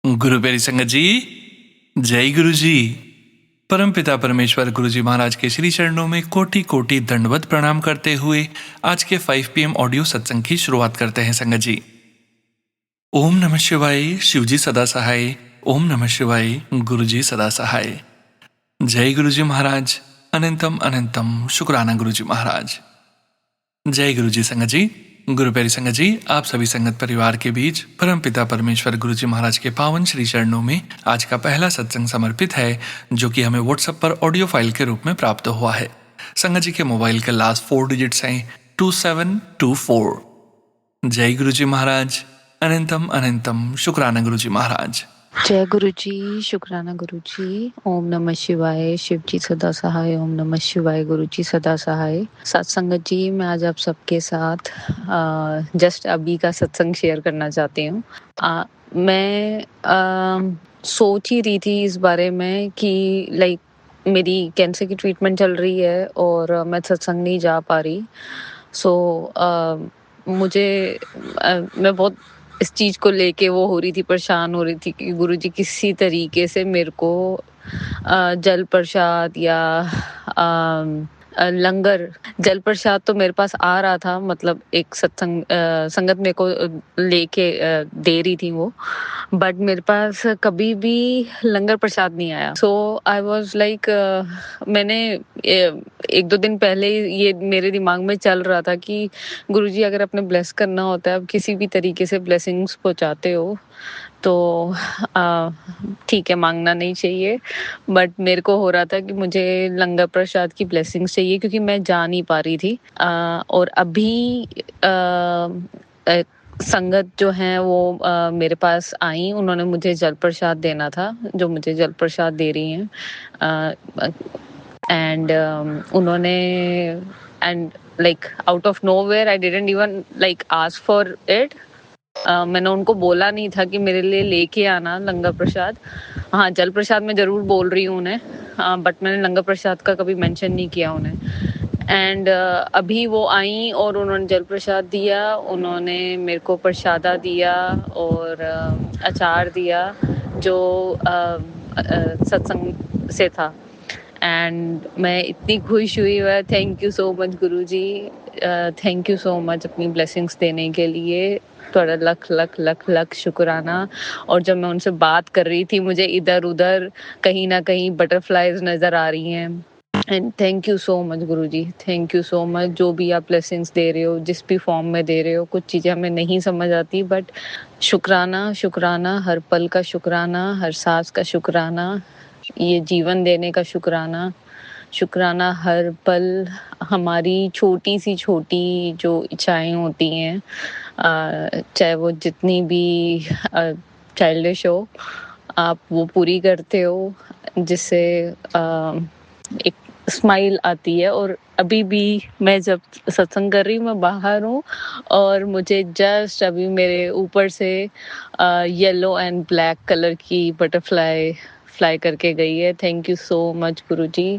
गुरु प्यारी संगत जी, जय गुरु जी। परमपिता परमेश्वर गुरु जी महाराज के श्री चरणों में कोटि कोटि दंडवत प्रणाम करते हुए आज के 5 PM ऑडियो सत्संग की शुरुआत करते हैं संगत जी। ओम नमः शिवाय, शिव जी सदा सहाय। ओम नमः शिवाय, गुरु जी सदा सहाय। जय गुरु जी महाराज, अनंतम अनंतम शुक्राना गुरु जी महाराज। जय गुरु जी संगत जी। गुरु प्यारी संगत जी, आप सभी संगत परिवार के बीच परमपिता परमेश्वर गुरु जी महाराज के पावन श्री चरणों में आज का पहला सत्संग समर्पित है, जो कि हमें व्हाट्सएप पर ऑडियो फाइल के रूप में प्राप्त हुआ है। संगत जी के मोबाइल के लास्ट 4 डिजिट्स हैं 2724। जय गुरु जी महाराज, अनंतम अनंतम शुक्राना गुरु जी महाराज। जय गुरु जी, शुक्राना गुरु जी। ओम नमः शिवाय, शिव जी सदा सहाय। ओम नमः शिवाय, गुरु जी सदा सहाय। सत्संगत जी, मैं आज आप सबके साथ जस्ट अभी का सत्संग शेयर करना चाहती हूँ। मैं सोच ही रही थी इस बारे में कि मेरी कैंसर की ट्रीटमेंट चल रही है और मैं सत्संग नहीं जा पा रही। मैं बहुत इस चीज़ को लेके वो हो रही थी, परेशान हो रही थी कि गुरुजी किसी तरीके से मेरे को जल प्रसाद या लंगर, जल प्रसाद तो मेरे पास आ रहा था, मतलब एक संगत मेरे को लेके दे रही थी वो, बट मेरे पास कभी भी लंगर प्रसाद नहीं आया। सो आई वॉज लाइक, मैंने 1-2 दिन पहले ये मेरे दिमाग में चल रहा था कि गुरुजी अगर अपने ब्लेस करना होता है, अब किसी भी तरीके से ब्लेसिंग्स पहुंचाते हो तो ठीक है, मांगना नहीं चाहिए, बट मेरे को हो रहा था कि मुझे लंगर प्रसाद की ब्लेसिंग्स चाहिए क्योंकि मैं जा नहीं पा रही थी। और अभी संगत जो है वो मेरे पास आई, उन्होंने मुझे जल प्रसाद देना था, जो मुझे जल प्रसाद दे रही हैं। एंड उन्होंने and like out of nowhere, I didn't even like ask for it. मैंने उनको बोला नहीं था कि मेरे लिए लेके आना लंगर प्रसाद। हाँ, जल प्रसाद मैं जरूर बोल रही हूँ उन्हें, बट मैंने लंगर प्रसाद का कभी मेंशन नहीं किया उन्हें। एंड अभी वो आई और उन्होंने जल प्रसाद दिया, उन्होंने मेरे को प्रसादा दिया और अचार दिया जो सत्संग से था। एंड मैं इतनी खुश हुई है। Thank you so much Guruji, thank you so much अपनी ब्लेसिंग्स देने के लिए। थोड़ा लख लख लख लख शुक्राना। और जब मैं उनसे बात कर रही थी, मुझे इधर उधर कहीं ना कहीं बटरफ्लाईज नज़र आ रही हैं। And thank you so much Guruji, thank you so much. जो भी आप ब्लेसिंग्स दे रहे हो, जिस भी फॉर्म में दे रहे हो, कुछ चीज़ें हमें नहीं समझ आती, बट शुक्राना शुक्राना, हर पल का शुक्राना, हर सांस का शुक्राना, ये जीवन देने का शुक्राना, शुक्राना हर पल। हमारी छोटी सी छोटी जो इच्छाएं होती हैं, चाहे वो जितनी भी चाइल्डिश हो, आप वो पूरी करते हो, जिससे एक स्माइल आती है। और अभी भी मैं जब सत्संग कर रही हूँ, मैं बाहर हूँ और मुझे जस्ट अभी मेरे ऊपर से येलो एंड ब्लैक कलर की बटरफ्लाई फ्लाई करके गई है। Thank you so much Guruji,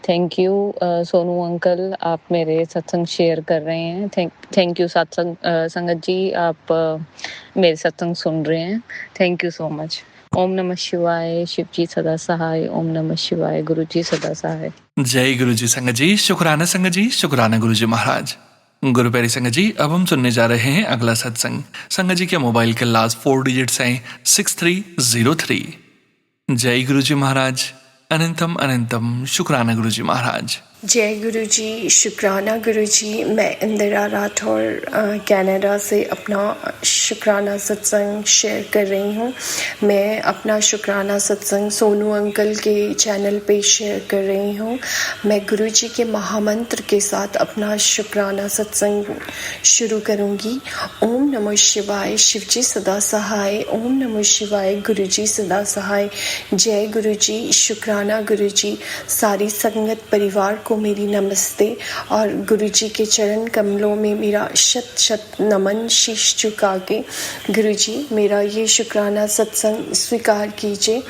thank you. Sonu uncle, आप मेरे सत्संग शेयर कर रहे हैं। थैंक यू सत्संग संगत जी, आप मेरे सत्संग सुन रहे हैं। Thank you so much. ओम नमः शिवाय, शिव जी सदा सहाय। ओम नमः शिवाय, गुरु जी सदा सहाय। जय गुरु जी संगत जी, शुक्राना संगत जी, शुक्राना गुरु जी महाराज। गुरु प्यारी संगत जी, अब हम सुनने जा रहे हैं अगला सत्संग। संगत जी के मोबाइल के लास्ट 4 डिजिट्स हैं 6303। जय गुरु जी महाराज, अनंतम अनंतम शुक्राना गुरु जी महाराज। जय गुरु जी, शुक्राना गुरु जी। मैं इंदिरा राठौर कनाडा से अपना शुक्राना सत्संग शेयर कर रही हूँ। मैं अपना शुक्राना सत्संग सोनू अंकल के चैनल पे शेयर कर रही हूँ। मैं गुरु जी के महामंत्र के साथ अपना शुक्राना सत्संग शुरू करूँगी। ओम नमः शिवाय, शिव जी सदा सहाय। ओम नमः शिवाय, गुरु जी सदा सहाय। जय गुरु जी, शुक्राना गुरु जी। सारी संगत परिवार को मेरी नमस्ते और गुरु जी के चरण कमलों में मेरा शत शत नमन शीश झुका के गुरु जी मेरा ये शुक्राना सत्संग स्वीकार कीजिए।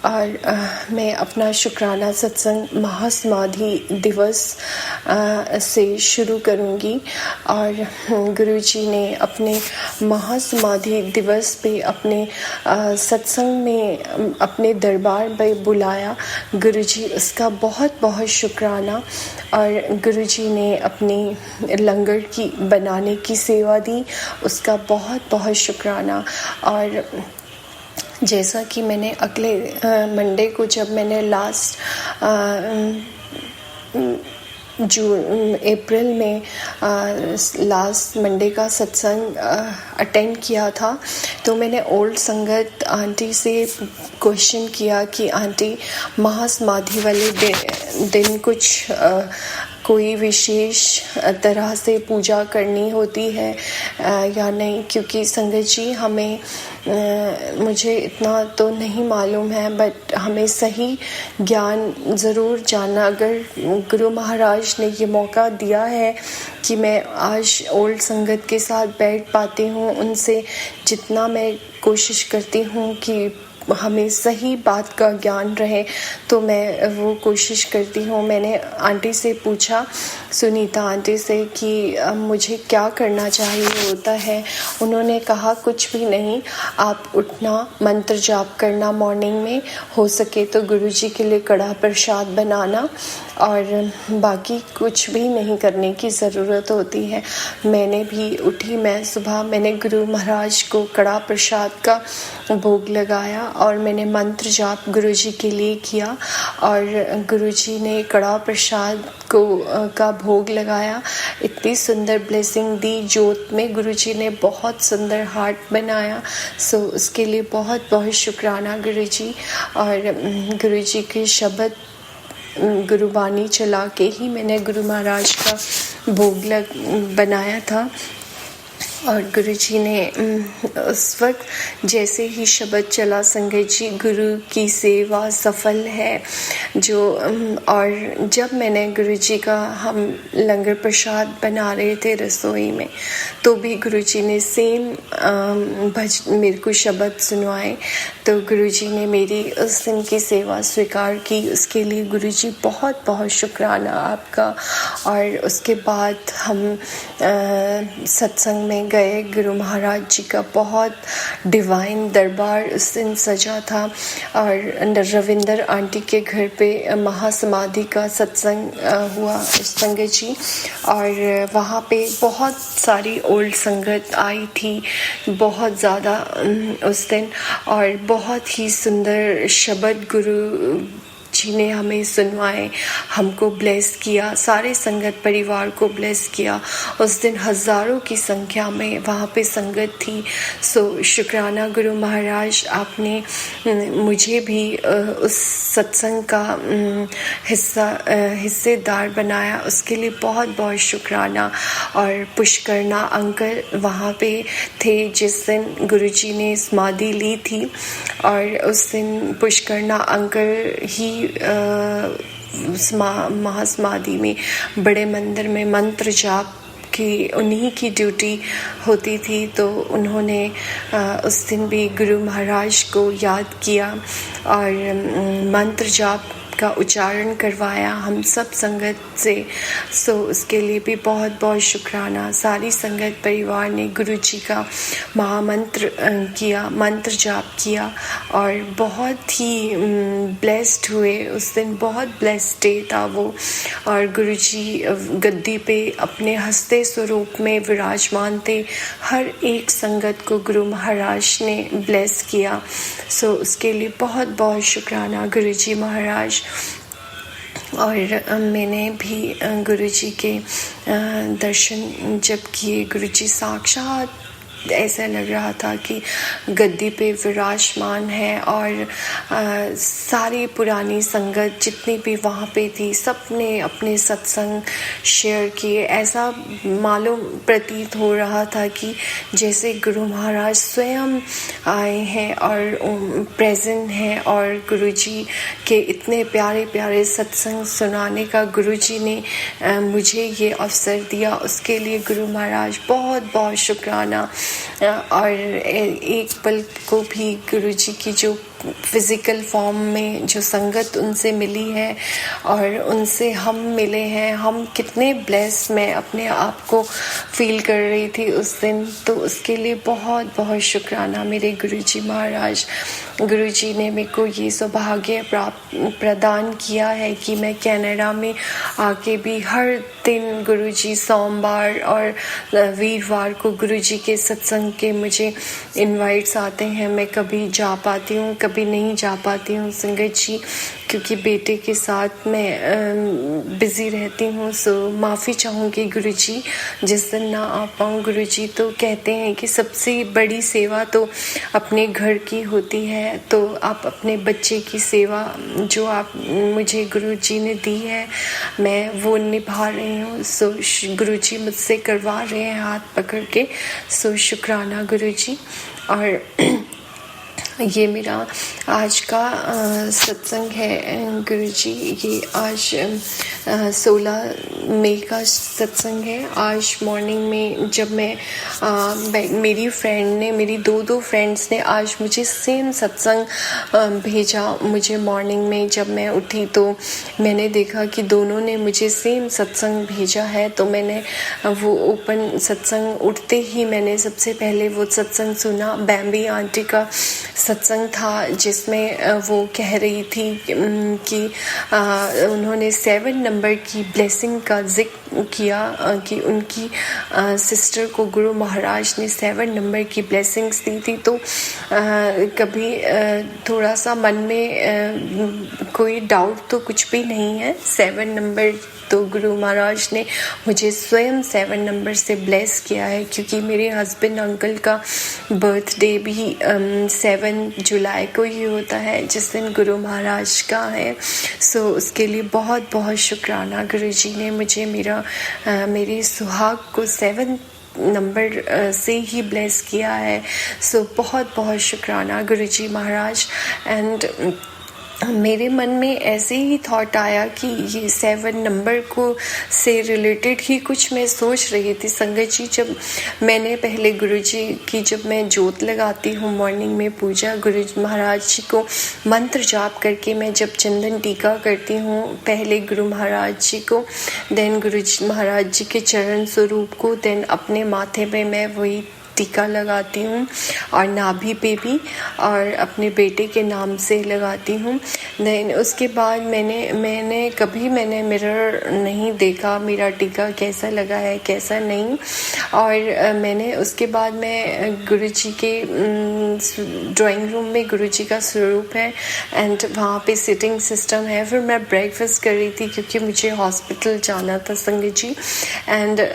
और मैं अपना शुक्राना सत्संग महासमाधि दिवस से शुरू करूंगी। और गुरुजी ने अपने महासमाधि दिवस पे अपने सत्संग में अपने दरबार में बुलाया। गुरुजी उसका बहुत बहुत शुक्राना। और गुरुजी ने अपनी लंगर की बनाने की सेवा दी, उसका बहुत बहुत शुक्राना। और जैसा कि मैंने अगले मंडे को जब मैंने अप्रैल में लास्ट मंडे का सत्संग अटेंड किया था, तो मैंने ओल्ड संगत आंटी से क्वेश्चन किया कि आंटी महासमाधि वाले दिन कुछ कोई विशेष तरह से पूजा करनी होती है या नहीं, क्योंकि संगत जी हमें मुझे इतना तो नहीं मालूम है, बट हमें सही ज्ञान ज़रूर जानना। अगर गुरु महाराज ने ये मौका दिया है कि मैं आज ओल्ड संगत के साथ बैठ पाती हूँ, उनसे जितना मैं कोशिश करती हूँ कि हमें सही बात का ज्ञान रहे, तो मैं वो कोशिश करती हूँ। मैंने आंटी से पूछा, सुनीता आंटी से, कि मुझे क्या करना चाहिए होता है। उन्होंने कहा कुछ भी नहीं, आप उठना, मंत्र जाप करना मॉर्निंग में, हो सके तो गुरुजी के लिए कड़ा प्रसाद बनाना, और बाकी कुछ भी नहीं करने की ज़रूरत होती है। मैंने भी उठी, मैं सुबह मैंने गुरु महाराज को कड़ा प्रसाद का भोग लगाया और मैंने मंत्र जाप गुरुजी के लिए किया, और गुरुजी ने कड़ा प्रसाद का भोग लगाया। इतनी सुंदर ब्लेसिंग दी जोत में, गुरुजी ने बहुत सुंदर हार्ट बनाया। सो उसके लिए बहुत बहुत शुक्राना गुरुजी। और गुरुजी के शब्द गुरुवाणी चला के ही मैंने गुरु महाराज का भोग बनाया था। और गुरुजी ने उस वक्त जैसे ही शब्द चला, संगत जी गुरु की सेवा सफल है जो। और जब मैंने गुरुजी का, हम लंगर प्रसाद बना रहे थे रसोई में, तो भी गुरुजी ने सेम मेरे को शब्द सुनवाए। तो गुरुजी ने मेरी उस दिन की सेवा स्वीकार की, उसके लिए गुरुजी बहुत बहुत शुक्राना आपका। और उसके बाद हम सत्संग में गए। गुरु महाराज जी का बहुत डिवाइन दरबार उस दिन सजा था, और रविंदर आंटी के घर पे महासमाधि का सत्संग हुआ संगत जी। और वहाँ पे बहुत सारी ओल्ड संगत आई थी, बहुत ज़्यादा उस दिन, और बहुत ही सुंदर शब्द गुरु जी ने हमें सुनवाए, हमको ब्लेस किया, सारे संगत परिवार को ब्लेस किया। उस दिन हज़ारों की संख्या में वहाँ पे संगत थी। सो शुक्राना गुरु महाराज, आपने मुझे भी उस सत्संग का हिस्सेदार बनाया, उसके लिए बहुत बहुत शुक्राना। और पुष्करना अंकल वहाँ पे थे जिस दिन गुरुजी ने समाधि ली थी, और उस दिन पुष्करना अंकल ही महासमाधि में बड़े मंदिर में मंत्र जाप की उन्हीं की ड्यूटी होती थी। तो उन्होंने उस दिन भी गुरु महाराज को याद किया और मंत्र जाप का उच्चारण करवाया हम सब संगत से। सो उसके लिए भी बहुत बहुत शुक्राना। सारी संगत परिवार ने गुरु जी का महामंत्र किया, मंत्र जाप किया, और बहुत ही ब्लेस्ड हुए। उस दिन बहुत ब्लेस्ड डे था वो। और गुरु जी गद्दी पे अपने हंसते स्वरूप में विराजमान थे। हर एक संगत को गुरु महाराज ने ब्लेस किया। सो उसके लिए बहुत बहुत शुक्राना गुरु जी महाराज। और मैंने भी गुरुजी के दर्शन जब किए, गुरुजी साक्षात ऐसा लग रहा था कि गद्दी पे विराजमान है। और सारी पुरानी संगत जितनी भी वहाँ पे थी, सबने अपने सत्संग शेयर किए। ऐसा मालूम प्रतीत हो रहा था कि जैसे गुरु महाराज स्वयं आए हैं और प्रेजेंट हैं, और गुरुजी के इतने प्यारे प्यारे सत्संग सुनाने का गुरुजी ने मुझे ये अवसर दिया। उसके लिए गुरु महाराज बहुत बहुत शुक्राना। और एक पल को भी गुरुजी की जो फिज़िकल फॉर्म में जो संगत उनसे मिली है और उनसे हम मिले हैं, हम कितने ब्लेस मैं अपने आप को फील कर रही थी उस दिन। तो उसके लिए बहुत बहुत शुक्राना मेरे गुरुजी महाराज। गुरुजी ने मेरे को ये सौभाग्य प्रदान किया है कि मैं कनाडा में आके भी हर दिन गुरुजी सोमवार और वीरवार को गुरुजी के सत्संग के मुझे इनवाइट्स आते हैं। मैं कभी जा पाती हूँ, कभी नहीं जा पाती हूँ संगत जी, क्योंकि बेटे के साथ मैं बिज़ी रहती हूँ। सो माफ़ी चाहूँगी गुरुजी जिस दिन ना आ पाऊँ। गुरुजी तो कहते हैं कि सबसे बड़ी सेवा तो अपने घर की होती है, तो आप अपने बच्चे की सेवा जो आप मुझे गुरुजी ने दी है मैं वो निभा रही हूँ। सो गुरुजी मुझसे करवा रहे हैं हाथ पकड़ के। सो शुक्राना गुरुजी। और ये मेरा आज का सत्संग है गुरुजी। ये आज 16 मई का सत्संग है। आज मॉर्निंग में जब मेरी फ्रेंड ने, मेरी दो फ्रेंड्स ने आज मुझे सेम सत्संग भेजा। मुझे मॉर्निंग में जब मैं उठी तो मैंने देखा कि दोनों ने मुझे सेम सत्संग भेजा है। तो मैंने वो ओपन सत्संग उठते ही मैंने सबसे पहले वो सत्संग सुना। बैम्बी आंटी का सत्संग था जिसमें वो कह रही थी कि उन्होंने 7 नंबर की ब्लेसिंग का जिक्र किया कि उनकी सिस्टर को गुरु महाराज ने 7 नंबर की ब्लेसिंग्स दी थी। तो कभी थोड़ा सा मन में कोई डाउट तो कुछ भी नहीं है। 7 नंबर तो गुरु महाराज ने मुझे स्वयं 7 नंबर से ब्लेस किया है, क्योंकि मेरे हस्बैंड अंकल का बर्थडे भी 7 जुलाई को ही होता है, जिस दिन गुरु महाराज का है। सो उसके लिए बहुत बहुत शुक्राना। गुरुजी ने मुझे मेरे सुहाग को 7 नंबर से ही ब्लेस किया है। सो बहुत बहुत शुक्राना गुरुजी महाराज। एंड मेरे मन में ऐसे ही थॉट आया कि ये 7 नंबर को से रिलेटेड ही कुछ मैं सोच रही थी संगत जी। जब मैंने पहले गुरुजी की जब मैं जोत लगाती हूँ मॉर्निंग में पूजा, गुरु महाराज जी को मंत्र जाप करके मैं जब चंदन टीका करती हूँ, पहले गुरु महाराज जी को, देन गुरु महाराज जी के चरण स्वरूप को, देन अपने माथे पे मैं वही टीका लगाती हूँ और नाभि पे भी, और अपने बेटे के नाम से लगाती हूँ। देन उसके बाद मैंने कभी मिरर नहीं देखा मेरा टीका कैसा लगा है कैसा नहीं। और मैंने उसके बाद मैं गुरुजी के ड्राइंग रूम में गुरुजी का स्वरूप है एंड वहाँ पे सिटिंग सिस्टम है। फिर मैं ब्रेकफास्ट कर रही थी क्योंकि मुझे हॉस्पिटल जाना था संगत जी। एंड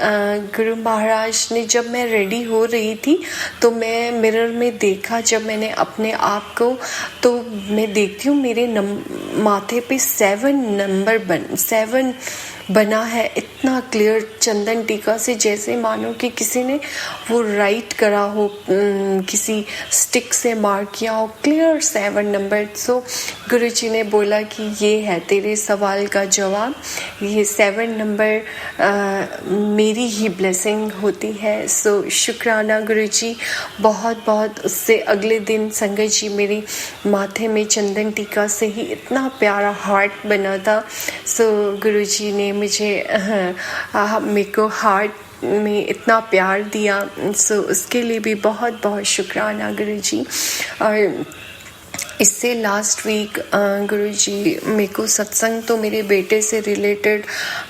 गुरु महाराज ने, जब मैं रेडी हो रही थी तो मैं मिरर में देखा, जब मैंने अपने आप को, तो मैं देखती हूँ मेरे माथे पे 7 नंबर 7 बना है। इतना क्लियर चंदन टीका से, जैसे मानो कि किसी ने वो राइट करा हो, किसी स्टिक से मार्क किया हो, क्लियर 7 नंबर। सो गुरुजी ने बोला कि ये है तेरे सवाल का जवाब, ये 7 नंबर मेरी ही ब्लेसिंग होती है। सो शुक्राना गुरुजी बहुत बहुत। उससे अगले दिन संगत जी मेरी माथे में चंदन टीका से ही इतना प्यारा हार्ट बना था। सो गुरुजी ने मुझे मेरे को हार्ट में इतना प्यार दिया। सो उसके लिए भी बहुत बहुत शुक्राना गुरुजी। और इससे लास्ट वीक गुरुजी मेरे को सत्संग तो मेरे बेटे से रिलेटेड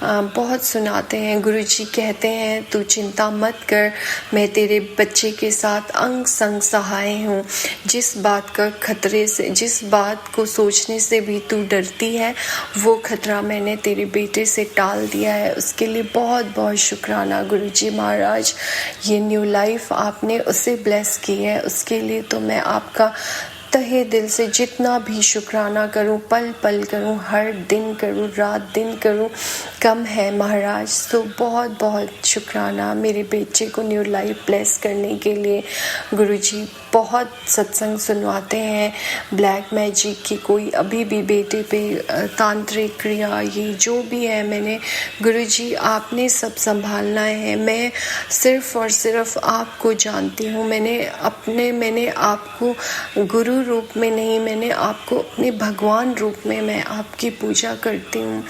बहुत सुनाते हैं। गुरुजी कहते हैं तू चिंता मत कर, मैं तेरे बच्चे के साथ अंग संग सहाय हूँ। जिस बात का खतरे से, जिस बात को सोचने से भी तू डरती है, वो खतरा मैंने तेरे बेटे से टाल दिया है। उसके लिए बहुत बहुत शुक्राना गुरुजी महाराज। ये न्यू लाइफ आपने उसे ब्लेस की है, उसके लिए तो मैं आपका तहे दिल से जितना भी शुक्राना करूं, पल पल करूं, हर दिन करूं, रात दिन करूं, कम है महाराज। तो बहुत बहुत शुक्राना मेरे बेटे को न्यू लाइफ ब्लेस करने के लिए। गुरुजी बहुत सत्संग सुनवाते हैं, ब्लैक मैजिक की कोई अभी भी बेटे पे तांत्रिक क्रिया, ये जो भी है, मैंने गुरुजी आपने सब संभालना है। मैं सिर्फ और सिर्फ आपको जानती हूँ। मैंने आपको गुरु रूप में नहीं, मैंने आपको अपने भगवान रूप में मैं आपकी पूजा करती हूँ।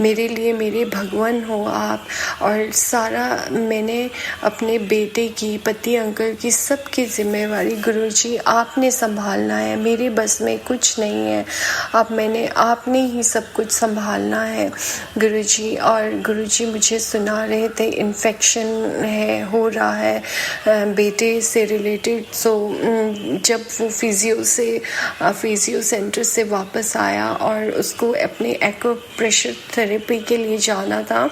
मेरे लिए मेरे भगवान हो आप। और सारा मैंने अपने बेटे की, पति अंकल की, सबकी जिम्मेवारी गुरुजी आपने संभालना है। मेरे बस में कुछ नहीं है। आपने ही सब कुछ संभालना है गुरुजी। और गुरुजी मुझे सुना रहे थे इन्फेक्शन हो रहा है बेटे से रिलेटेड। सो जब वो फिजियो सेंटर से वापस आया और उसको अपने एक्यूप्रेशर थेरेपी के लिए जाना था,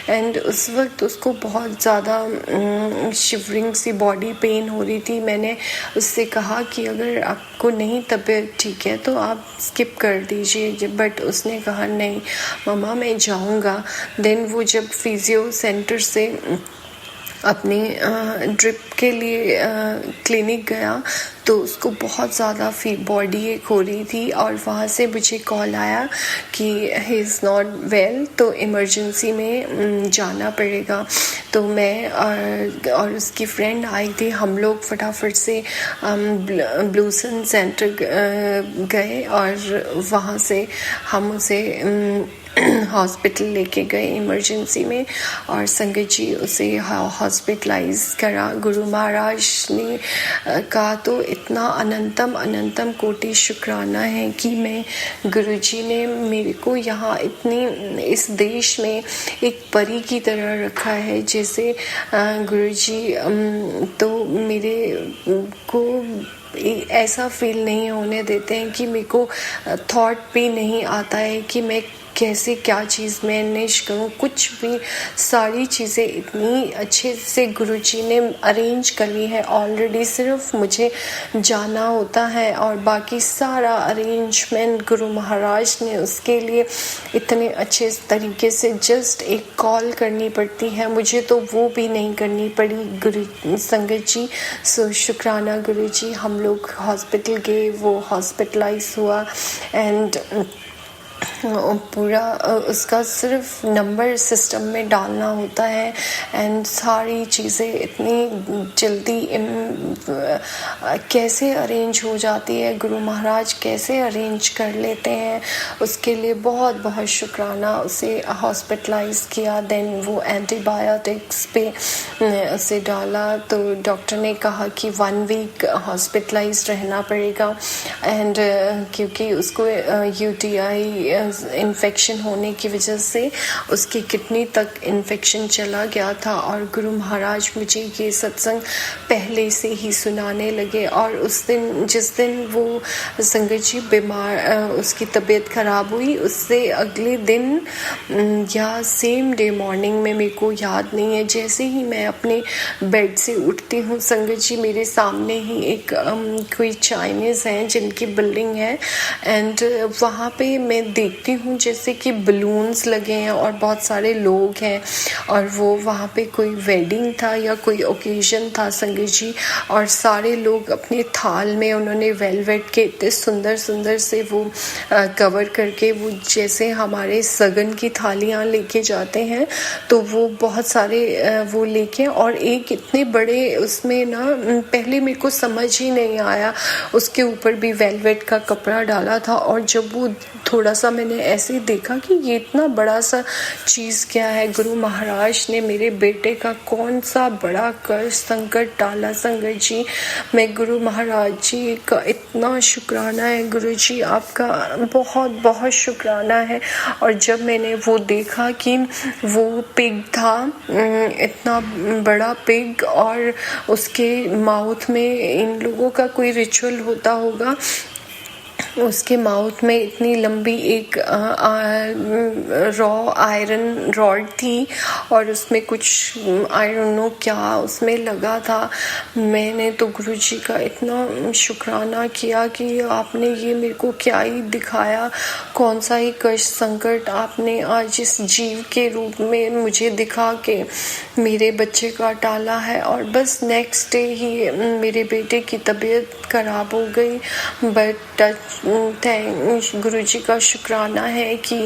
एंड उस वक्त उसको बहुत ज़्यादा शिवरिंग सी बॉडी पेन हो रही थी। मैंने उससे कहा कि अगर आपको नहीं तबीयत ठीक है तो आप स्किप कर दीजिए, बट उसने कहा नहीं मम्मा मैं जाऊंगा। देन वो जब फिजियो सेंटर से अपनी ड्रिप के लिए क्लिनिक गया तो उसको बहुत ज़्यादा बॉडी एक हो रही थी, और वहाँ से मुझे कॉल आया कि ही इज़ नॉट वेल, तो इमरजेंसी में जाना पड़ेगा। तो मैं और उसकी फ्रेंड आई थी, हम लोग फटाफट से ब्लूसन सेंटर गए और वहाँ से हम उसे हॉस्पिटल लेके गए इमरजेंसी में, और संगत जी उसे हॉस्पिटलाइज करा। गुरु महाराज ने कहा तो इतना अनंतम कोटि शुक्राना है कि मैं गुरुजी ने मेरे को यहाँ इस देश में एक परी की तरह रखा है। जैसे गुरुजी तो मेरे को ऐसा फील नहीं होने देते हैं कि मेरे को थॉट भी नहीं आता है कि मैं कैसे क्या चीज़ मैनेज करूँ, कुछ भी। सारी चीज़ें इतनी अच्छे से गुरुजी ने अरेंज करी है ऑलरेडी, सिर्फ मुझे जाना होता है और बाकी सारा अरेंजमेंट गुरु महाराज ने उसके लिए इतने अच्छे तरीके से जस्ट एक कॉल करनी पड़ती है, मुझे तो वो भी नहीं करनी पड़ी गुरु संगत जी। सो शुक्राना गुरुजी। हम लोग हॉस्पिटल गए, वो हॉस्पिटलाइज हुआ, एंड पूरा उसका सिर्फ नंबर सिस्टम में डालना होता है, एंड सारी चीज़ें इतनी जल्दी कैसे अरेंज हो जाती है, गुरु महाराज कैसे अरेंज कर लेते हैं, उसके लिए बहुत बहुत शुक्राना। उसे हॉस्पिटलाइज किया, देन वो एंटीबायोटिक्स पे उसे डाला, तो डॉक्टर ने कहा कि 1 वीक हॉस्पिटलाइज रहना पड़ेगा, एंड क्योंकि उसको यूटीआई इन्फेक्शन होने की वजह से उसकी किडनी तक इन्फेक्शन चला गया था। और गुरु महाराज मुझे ये सत्संग पहले से ही सुनाने लगे, और उस दिन जिस दिन वो संगत जी बीमार, उसकी तबीयत खराब हुई, उससे अगले दिन या सेम डे मॉर्निंग में, मेरे को याद नहीं है, जैसे ही मैं अपने बेड से उठती हूँ, संगत जी मेरे सामने ही एक कोई चाइनीज़ हैं जिनकी बिल्डिंग है, एंड वहाँ पे मैं देखती हूँ जैसे कि बलून्स लगे हैं और बहुत सारे लोग हैं, और वो वहाँ पे कोई वेडिंग था या कोई ओकेजन था संगत जी, और सारे लोग अपने थाल में उन्होंने वेलवेट के इतने सुंदर सुंदर से वो कवर करके, वो जैसे हमारे सगन की थालियाँ लेके जाते हैं, तो वो बहुत सारे वो लेके, और एक इतने बड़े उसमें ना, पहले मेरे को समझ ही नहीं आया, उसके ऊपर भी वेलवेट का कपड़ा डाला था, और जब वो थोड़ा सा मैंने ऐसे देखा कि ये इतना बड़ा सा चीज़ क्या है, गुरु महाराज ने मेरे बेटे का कौन सा बड़ा कष्ट संकट डाला संगत जी। मैं गुरु महाराज जी का इतना शुक्राना है, गुरु जी आपका बहुत बहुत शुक्राना है। और जब मैंने वो देखा कि वो पिग था, इतना बड़ा पिग, और उसके माउथ में इन लोगों का कोई रिचुअल होता होगा, उसके माउथ में इतनी लंबी एक रॉ आयरन रॉड थी, और उसमें कुछ आई डोंट नो क्या उसमें लगा था। मैंने तो गुरुजी का इतना शुक्राना किया कि आपने ये मेरे को क्या ही दिखाया, कौन सा ही कष्ट संकट आपने आज इस जीव के रूप में मुझे दिखा के मेरे बच्चे का टाला है। और बस नेक्स्ट डे ही मेरे बेटे की तबीयत खराब हो गई, बट गुरुजी का शुक्राना है कि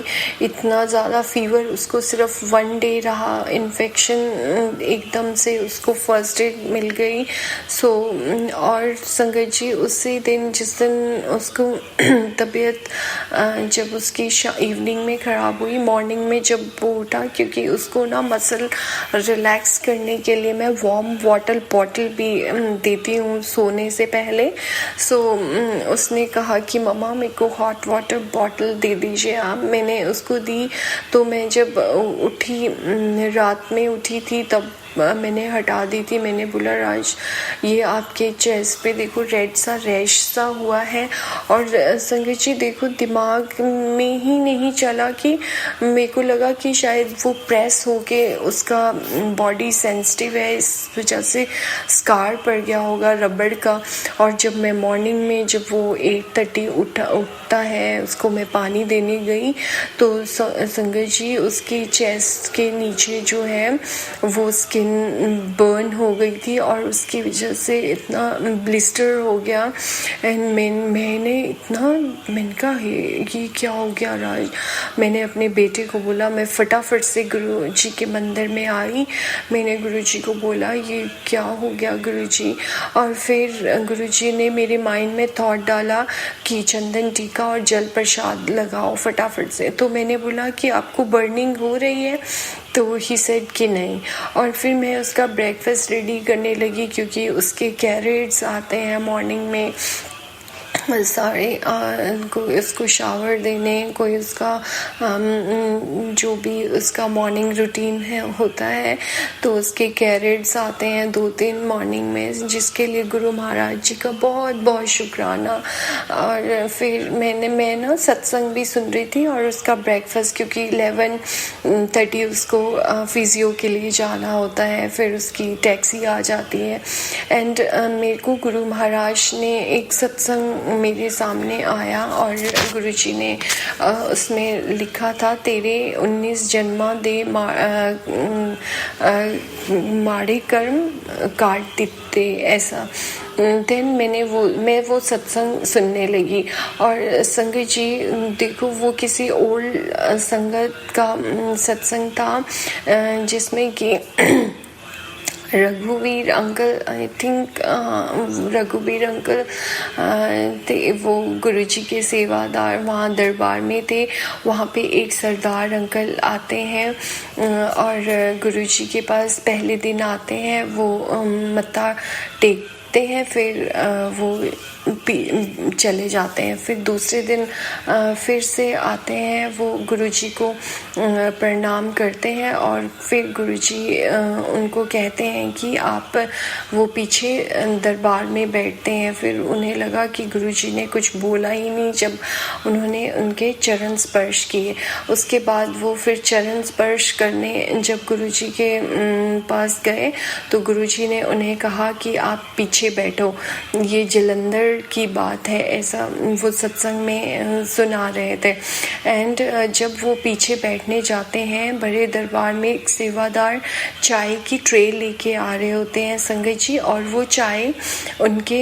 इतना ज़्यादा फीवर उसको सिर्फ 1 डे रहा, इन्फेक्शन एकदम से उसको फर्स्ट एड मिल गई। और संगत जी उसी दिन जिस दिन उसको तबीयत जब उसकी इवनिंग में ख़राब हुई, मॉर्निंग में जब वो उठा, क्योंकि उसको ना मसल रिलैक्स करने के लिए मैं वार्म वाटर बॉटल भी देती हूँ सोने से पहले। उसने कहा कि मम्मा मेरे को हॉट वाटर बॉटल दे दीजिए आप। मैंने उसको दी। तो मैं जब उठी, रात में उठी थी, तब मैंने हटा दी थी। मैंने बोला राज ये आपके चेस्ट पे देखो रेड सा रैश सा हुआ है। और संगत जी देखो दिमाग में ही नहीं चला कि मेरे को लगा कि शायद वो प्रेस होके उसका बॉडी सेंसिटिव है, इस वजह से स्कार पड़ गया होगा रबड़ का। और जब मैं मॉर्निंग में जब वो 8:30 उठता है, उसको मैं पानी देने गई तो संगत जी उसकी चेस्ट के नीचे जो है वो स्किन बर्न हो गई थी और उसकी वजह से इतना ब्लिस्टर हो गया। एंड मैंने कहा ये क्या हो गया राज। मैंने अपने बेटे को बोला, मैं फटाफट से गुरु जी के मंदिर में आई। मैंने गुरु जी को बोला ये क्या हो गया गुरु जी। और फिर गुरु जी ने मेरे माइंड में थॉट डाला कि चंदन टीका और जल प्रसाद लगाओ फटाफट से। तो मैंने बोला कि आपको बर्निंग हो रही है? तो ही सेड कि नहीं। और फिर मैं उसका ब्रेकफास्ट रेडी करने लगी, क्योंकि उसके कैरेट्स आते हैं मॉर्निंग में सारे कोई उसको शावर देने, कोई उसका जो भी उसका मॉर्निंग रूटीन है होता है, तो उसके कैरेट्स आते हैं 2-3 मॉर्निंग में, जिसके लिए गुरु महाराज जी का बहुत बहुत शुक्राना। और फिर मैं ना सत्संग भी सुन रही थी और उसका ब्रेकफास्ट, क्योंकि 11:30 उसको फिजियो के लिए जाना होता है, फिर उसकी टैक्सी आ जाती है। एंड मेरे को गुरु महाराज ने एक सत्संग मेरे सामने आया और गुरुजी ने उसमें लिखा था तेरे 19 जन्मा दे माड़े कर्म काट दिते, ऐसा। देन मैं वो सत्संग सुनने लगी। और संगत जी देखो वो किसी ओल्ड संगत का सत्संग था, जिसमें कि रघुवीर अंकल, आई थिंक रघुवीर अंकल थे, वो गुरुजी के सेवादार वहाँ दरबार में थे। वहाँ पे एक सरदार अंकल आते हैं और गुरुजी के पास पहले दिन आते हैं, वो मत्था टेकते हैं, फिर वो चले जाते हैं। फिर दूसरे दिन फिर से आते हैं, वो गुरुजी को प्रणाम करते हैं और फिर गुरुजी उनको कहते हैं कि आप वो पीछे दरबार में बैठते हैं। फिर उन्हें लगा कि गुरुजी ने कुछ बोला ही नहीं जब उन्होंने उनके चरण स्पर्श किए। उसके बाद वो फिर चरण स्पर्श करने जब गुरुजी के पास गए तो गुरुजी ने उन्हें कहा कि आप पीछे बैठो, ये जलंधर की बात है, ऐसा वो सत्संग में सुना रहे थे। एंड जब वो पीछे बैठने जाते हैं, बड़े दरबार में एक सेवादार चाय की ट्रे लेके आ रहे होते हैं संगत जी, और वो चाय उनके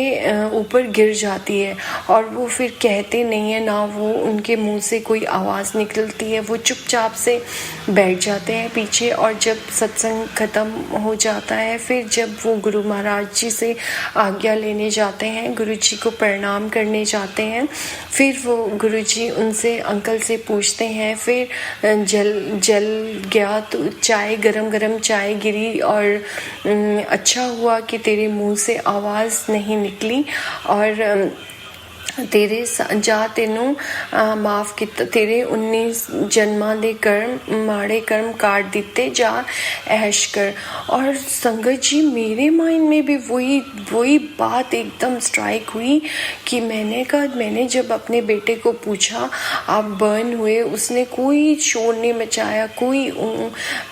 ऊपर गिर जाती है और वो फिर कहते नहीं है ना, वो उनके मुंह से कोई आवाज़ निकलती है, वो चुपचाप से बैठ जाते हैं पीछे। और जब सत्संग ख़त्म हो जाता है, फिर जब वो गुरु महाराज जी से आज्ञा लेने जाते हैं, गुरु जी को प्रणाम करने जाते हैं, फिर वो गुरुजी उनसे अंकल से पूछते हैं, फिर जल गया तो चाय गरम चाय गिरी और अच्छा हुआ कि तेरे मुंह से आवाज़ नहीं निकली और तेरे जा तेनों माफ़ किता, तेरे 19 जन्मां दे कर्म माड़े कर्म काट दिते, जा ऐश कर। और संगत जी मेरे माइंड में भी वही बात एकदम स्ट्राइक हुई कि मैंने जब अपने बेटे को पूछा आप बर्न हुए, उसने कोई शोर नहीं मचाया, कोई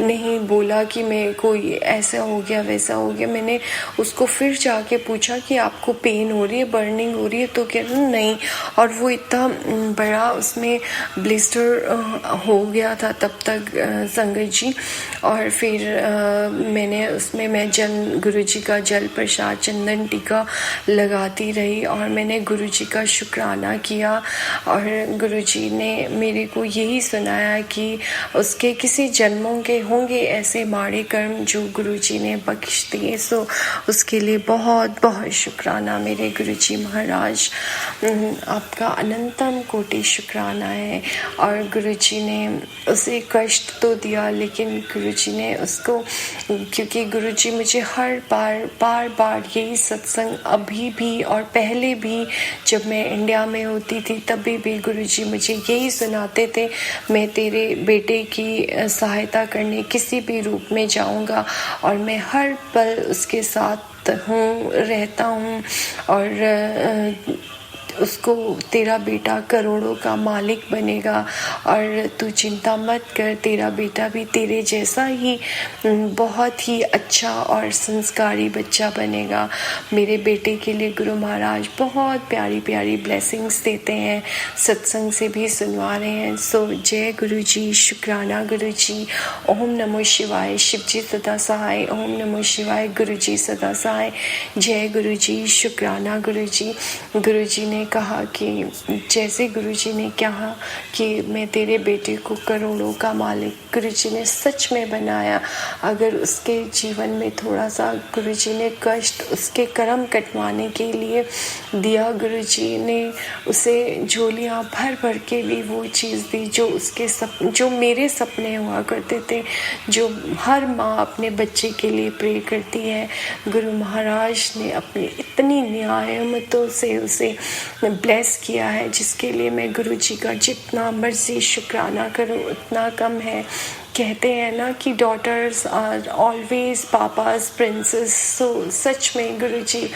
नहीं बोला कि मैं कोई ऐसा हो गया वैसा हो गया। मैंने उसको फिर जाके पूछा कि आपको पेन हो रही है, बर्निंग हो रही है, तो कह रहा नहीं, और वो इतना बड़ा उसमें ब्लिस्टर हो गया था तब तक संगत जी। और फिर मैंने उसमें गुरुजी का जल प्रसाद चंदन टीका लगाती रही और मैंने गुरुजी का शुक्राना किया। और गुरुजी ने मेरे को यही सुनाया कि उसके किसी जन्मों के होंगे ऐसे माड़े कर्म जो गुरुजी ने बख्श दिए। सो उसके लिए बहुत बहुत शुक्राना मेरे गुरुजी महाराज, आपका अनंतम कोटि शुक्राना है। और गुरुजी ने उसे कष्ट तो दिया, लेकिन गुरुजी ने उसको, क्योंकि गुरुजी मुझे हर बार यही सत्संग अभी भी और पहले भी जब मैं इंडिया में होती थी तभी भी गुरुजी मुझे यही सुनाते थे, मैं तेरे बेटे की सहायता करने किसी भी रूप में जाऊंगा और मैं हर पल उसके साथ रहता हूँ। और उसको तेरा बेटा करोड़ों का मालिक बनेगा और तू चिंता मत कर, तेरा बेटा भी तेरे जैसा ही बहुत ही अच्छा और संस्कारी बच्चा बनेगा। मेरे बेटे के लिए गुरु महाराज बहुत प्यारी प्यारी ब्लेसिंग्स देते हैं, सत्संग से भी सुनवा रहे हैं। सो जय गुरु जी, शुक्राना गुरु जी। ओम नमो शिवाय, शिव जी सदा सहाय। ओम नमो शिवाय, गुरु जी सदा सहाय। जय गुरु जी, शुक्राना गुरु जी। गुरु जी ने कहा कि जैसे गुरुजी ने कहा कि मैं तेरे बेटे को करोड़ों का मालिक, गुरुजी ने सच में बनाया। अगर उसके जीवन में थोड़ा सा गुरुजी ने कष्ट उसके कर्म कटवाने के लिए दिया, गुरुजी ने उसे झोलियां भर भर के भी वो चीज़ दी जो मेरे सपने हुआ करते थे, जो हर माँ अपने बच्चे के लिए प्रे करती है। गुरु महाराज ने अपनी इतनी नियामतों से उसे ब्लेस किया है, जिसके लिए मैं गुरुजी का जितना मर्जी शुक्राना करूं उतना कम है। कहते हैं ना कि daughters are always papa's princess. So सच में गुरुजी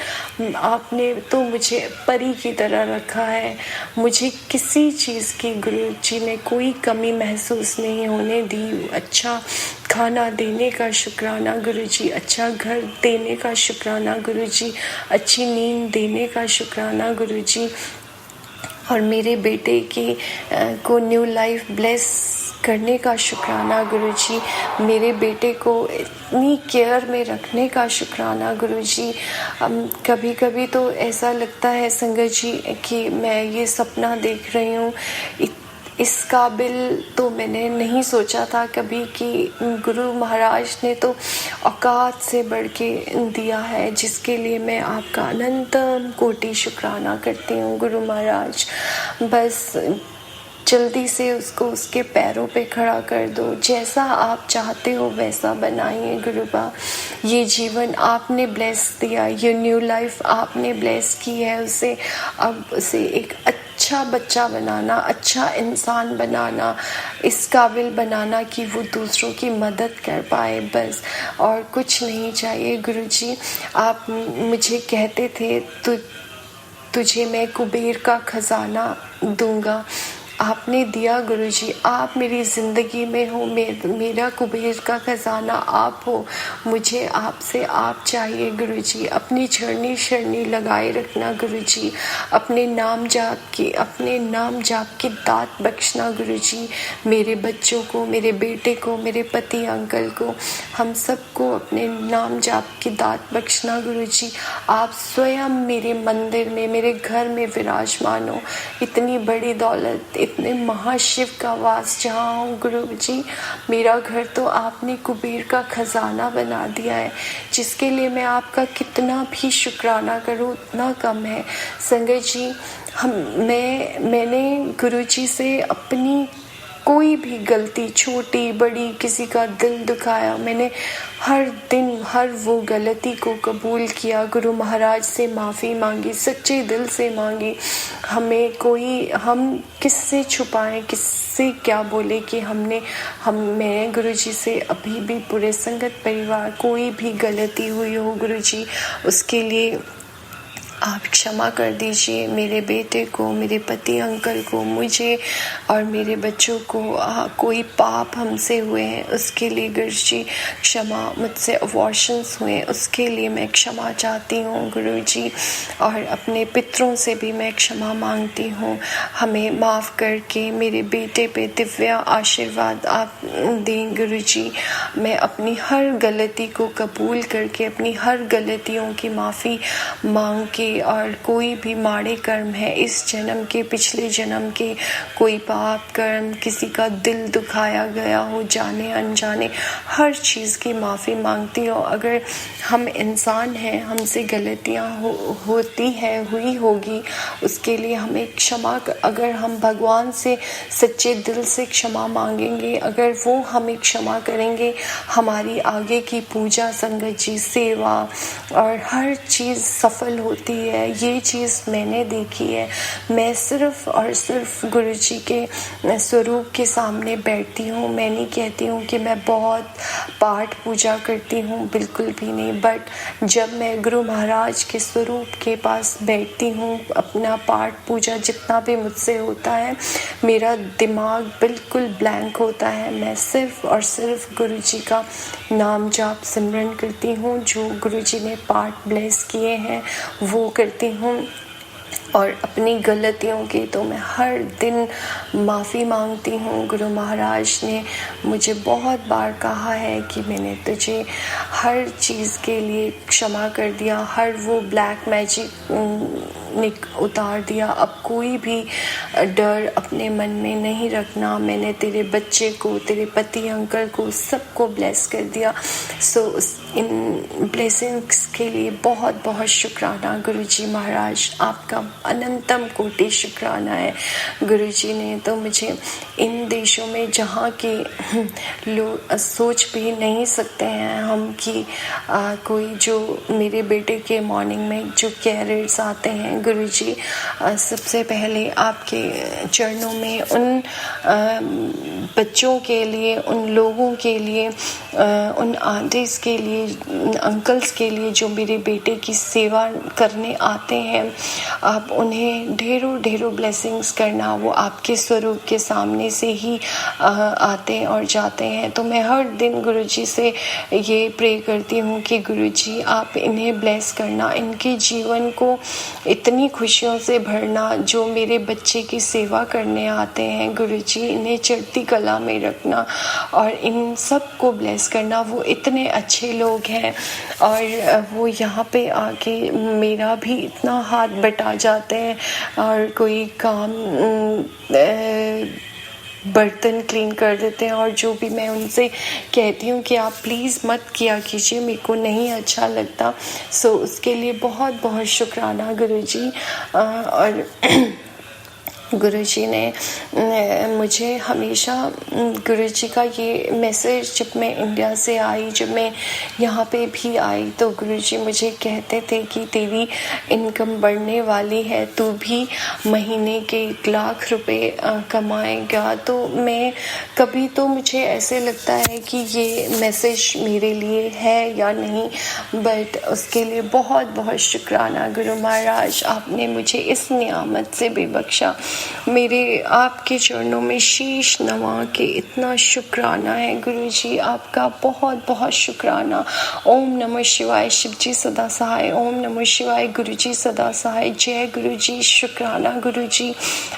आपने तो मुझे परी की तरह रखा है, मुझे किसी चीज़ की गुरुजी ने कोई कमी महसूस नहीं होने दी। अच्छा खाना देने का शुक्राना गुरुजी, अच्छा घर देने का शुक्राना गुरुजी, अच्छी नींद देने का शुक्राना गुरुजी, और मेरे बेटे को न्यू लाइफ ब्लेस करने का शुक्राना गुरुजी, मेरे बेटे को इतनी केयर में रखने का शुक्राना गुरुजी। कभी कभी तो ऐसा लगता है संगत जी कि मैं ये सपना देख रही हूँ, इस काबिल तो मैंने नहीं सोचा था कभी कि गुरु महाराज ने तो औकात से बढ़ के दिया है, जिसके लिए मैं आपका अनंतम कोटि शुक्राना करती हूँ गुरु महाराज। बस जल्दी से उसको उसके पैरों पे खड़ा कर दो, जैसा आप चाहते हो वैसा बनाइए गुरुबा। ये जीवन आपने ब्लेस दिया, ये न्यू लाइफ आपने ब्लेस की है उसे, अब उसे एक अच्छा बच्चा बनाना, अच्छा इंसान बनाना, इस काबिल बनाना कि वो दूसरों की मदद कर पाए, बस और कुछ नहीं चाहिए गुरुजी। आप मुझे कहते थे तुझे मैं कुबेर का खजाना दूंगा, आपने दिया गुरुजी। आप मेरी ज़िंदगी में हो, मेरा कुबेर का खजाना आप हो, मुझे आपसे आप चाहिए गुरुजी। अपनी शरणी लगाए रखना गुरुजी, अपने नाम जाप की दात बख्शना गुरुजी। मेरे बच्चों को, मेरे बेटे को, मेरे पति अंकल को, हम सबको अपने नाम जाप की दात बख्शना गुरुजी। आप स्वयं मेरे मंदिर में, मेरे घर में विराजमान हो। इतनी बड़ी दौलत, इतने महाशिव का वास जहाँ हूँ गुरुजी, मेरा घर तो आपने कुबेर का खजाना बना दिया है, जिसके लिए मैं आपका कितना भी शुक्राना करूँ उतना कम है। संगत जी, मैंने गुरुजी से अपनी कोई भी गलती, छोटी बड़ी, किसी का दिल दुखाया, मैंने हर दिन हर वो गलती को कबूल किया, गुरु महाराज से माफ़ी मांगी, सच्चे दिल से मांगी। हम किससे छुपाएं, किससे क्या बोले कि मैं गुरुजी से अभी भी पूरे संगत परिवार कोई भी गलती हुई हो गुरुजी, उसके लिए आप क्षमा कर दीजिए मेरे बेटे को, मेरे पति अंकल को, मुझे और मेरे बच्चों को। कोई पाप हमसे हुए हैं उसके लिए गुरुजी क्षमा, मुझसे अबॉर्शंस हुए उसके लिए मैं क्षमा चाहती हूँ गुरुजी, और अपने पितरों से भी मैं क्षमा मांगती हूँ। हमें माफ़ करके मेरे बेटे पे दिव्य आशीर्वाद आप दें गुरुजी। मैं अपनी हर गलती को कबूल करके अपनी हर गलतियों की माफ़ी मांग के, और कोई भी माड़े कर्म है इस जन्म के, पिछले जन्म के, कोई पाप कर्म, किसी का दिल दुखाया गया हो जाने अनजाने, हर चीज़ की माफ़ी मांगती हूँ। अगर हम इंसान हैं, हमसे गलतियाँ होती है, हुई होगी, उसके लिए हमें क्षमा। अगर हम भगवान से सच्चे दिल से क्षमा मांगेंगे, अगर वो हमें क्षमा करेंगे, हमारी आगे की पूजा, संगत जी, सेवा और हर चीज़ सफल होती है। ये चीज़ मैंने देखी है। मैं सिर्फ और सिर्फ गुरु जी के स्वरूप के सामने बैठती हूँ। मैं नहीं कहती हूँ कि मैं बहुत पाठ पूजा करती हूँ, बिल्कुल भी नहीं। बट जब मैं गुरु महाराज के स्वरूप के पास बैठती हूँ, अपना पाठ पूजा जितना भी मुझसे होता है, मेरा दिमाग बिल्कुल ब्लैंक होता है। मैं सिर्फ और सिर्फ गुरु जी का नाम जाप सिमरन करती हूँ। जो गुरु जी ने पाठ ब्लेस किए हैं वो करती हूँ, और अपनी गलतियों की तो मैं हर दिन माफ़ी मांगती हूँ। गुरु महाराज ने मुझे बहुत बार कहा है कि मैंने तुझे हर चीज़ के लिए क्षमा कर दिया, हर वो ब्लैक मैजिक उतार दिया। अब कोई भी डर अपने मन में नहीं रखना। मैंने तेरे बच्चे को, तेरे पति अंकल को, सबको ब्लेस कर दिया। सो इन ब्लेसिंग्स के लिए बहुत बहुत शुक्राना गुरुजी महाराज, आपका अनंतम कोटि शुक्राना है। गुरुजी ने तो मुझे इन देशों में, जहाँ के लोग सोच भी नहीं सकते हैं हम कि कोई जो मेरे बेटे के मॉर्निंग में जो कैरेट्स आते हैं, गुरुजी सबसे पहले आपके चरणों में उन बच्चों के लिए, उन लोगों के लिए, उन आंटीज़ के लिए, अंकल्स के लिए जो मेरे बेटे की सेवा करने आते हैं, आप उन्हें ढेरों ढेरों ब्लेसिंग्स करना। वो आपके स्वरूप के सामने से ही आते हैं और जाते हैं। तो मैं हर दिन गुरुजी से ये प्रे करती हूँ कि गुरुजी आप इन्हें ब्लेस करना, इनके जीवन को इतनी खुशियों से भरना। जो मेरे बच्चे की सेवा करने आते हैं गुरुजी, इन्हें चढ़ती कला में रखना और इन सब को ब्लेस करना। वो इतने अच्छे लोग हैं और वो यहाँ पे आके मेरा भी इतना हाथ बटा जाते हैं, और कोई काम बर्तन क्लीन कर देते हैं। और जो भी मैं उनसे कहती हूँ कि आप प्लीज़ मत किया कीजिए, मेरे को नहीं अच्छा लगता। सो उसके लिए बहुत बहुत शुक्राना गुरुजी। और गुरुजी ने मुझे हमेशा, गुरुजी का ये मैसेज, जब मैं इंडिया से आई, जब मैं यहाँ पे भी आई, तो गुरुजी मुझे कहते थे कि तेरी इनकम बढ़ने वाली है, तू भी महीने के 1 लाख रुपए कमाएगा। तो मैं कभी तो मुझे ऐसे लगता है कि ये मैसेज मेरे लिए है या नहीं, बट उसके लिए बहुत बहुत शुक्राना गुरु महाराज। आपने मुझे इस नियामत से भी बख्शा। मेरे आपके चरणों में शीश नवा के इतना शुक्राना है गुरुजी, आपका बहुत बहुत शुक्राना। ओम नमः शिवाय, शिव जी सदा सहाय। ओम नमः शिवाय, गुरुजी सदा सहाय। जय गुरुजी, शुक्राना गुरुजी,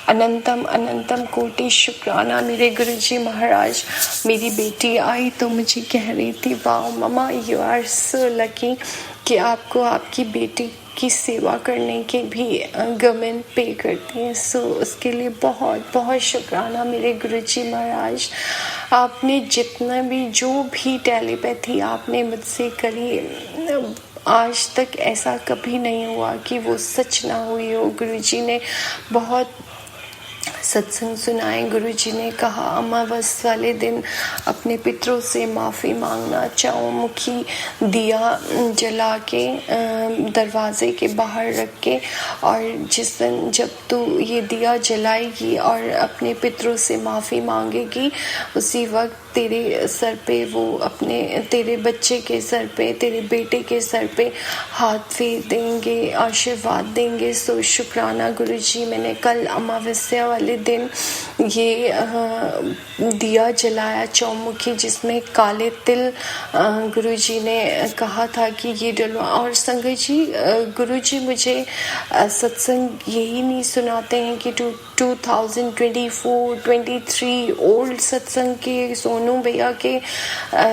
अनंतम अनंतम कोटि शुक्राना मेरे गुरुजी महाराज। मेरी बेटी आई तो मुझे कह रही थी, wow mama you are so lucky कि आपको आपकी बेटी की सेवा करने के भी गवर्नमेंट पे करती है। सो उसके लिए बहुत बहुत शुक्राना मेरे गुरुजी महाराज। आपने जितना भी, जो भी टेलीपैथी आपने मुझसे करी, आज तक ऐसा कभी नहीं हुआ कि वो सच ना हुई हो। गुरुजी ने बहुत सत्संग सुनाए। गुरुजी ने कहा अमावस वाले दिन अपने पितरों से माफ़ी मांगना, चौमुखी दिया जला के दरवाजे के बाहर रख के, और जिस दिन जब तू ये दिया जलाएगी और अपने पितरों से माफ़ी मांगेगी, उसी वक्त तेरे सर पे वो अपने तेरे बच्चे के सर पे, तेरे बेटे के सर पे हाथ फेर देंगे, आशीर्वाद देंगे। सो शुक्राना गुरुजी, मैंने कल अमावस्या वाले दिन ये दिया जलाया चौमुखी, जिसमें काले तिल गुरुजी ने कहा था कि ये डलवा। और संगत जी, गुरुजी मुझे सत्संग यही नहीं सुनाते हैं कि 2024-23 ओल्ड सत्संग के, सोनू भैया के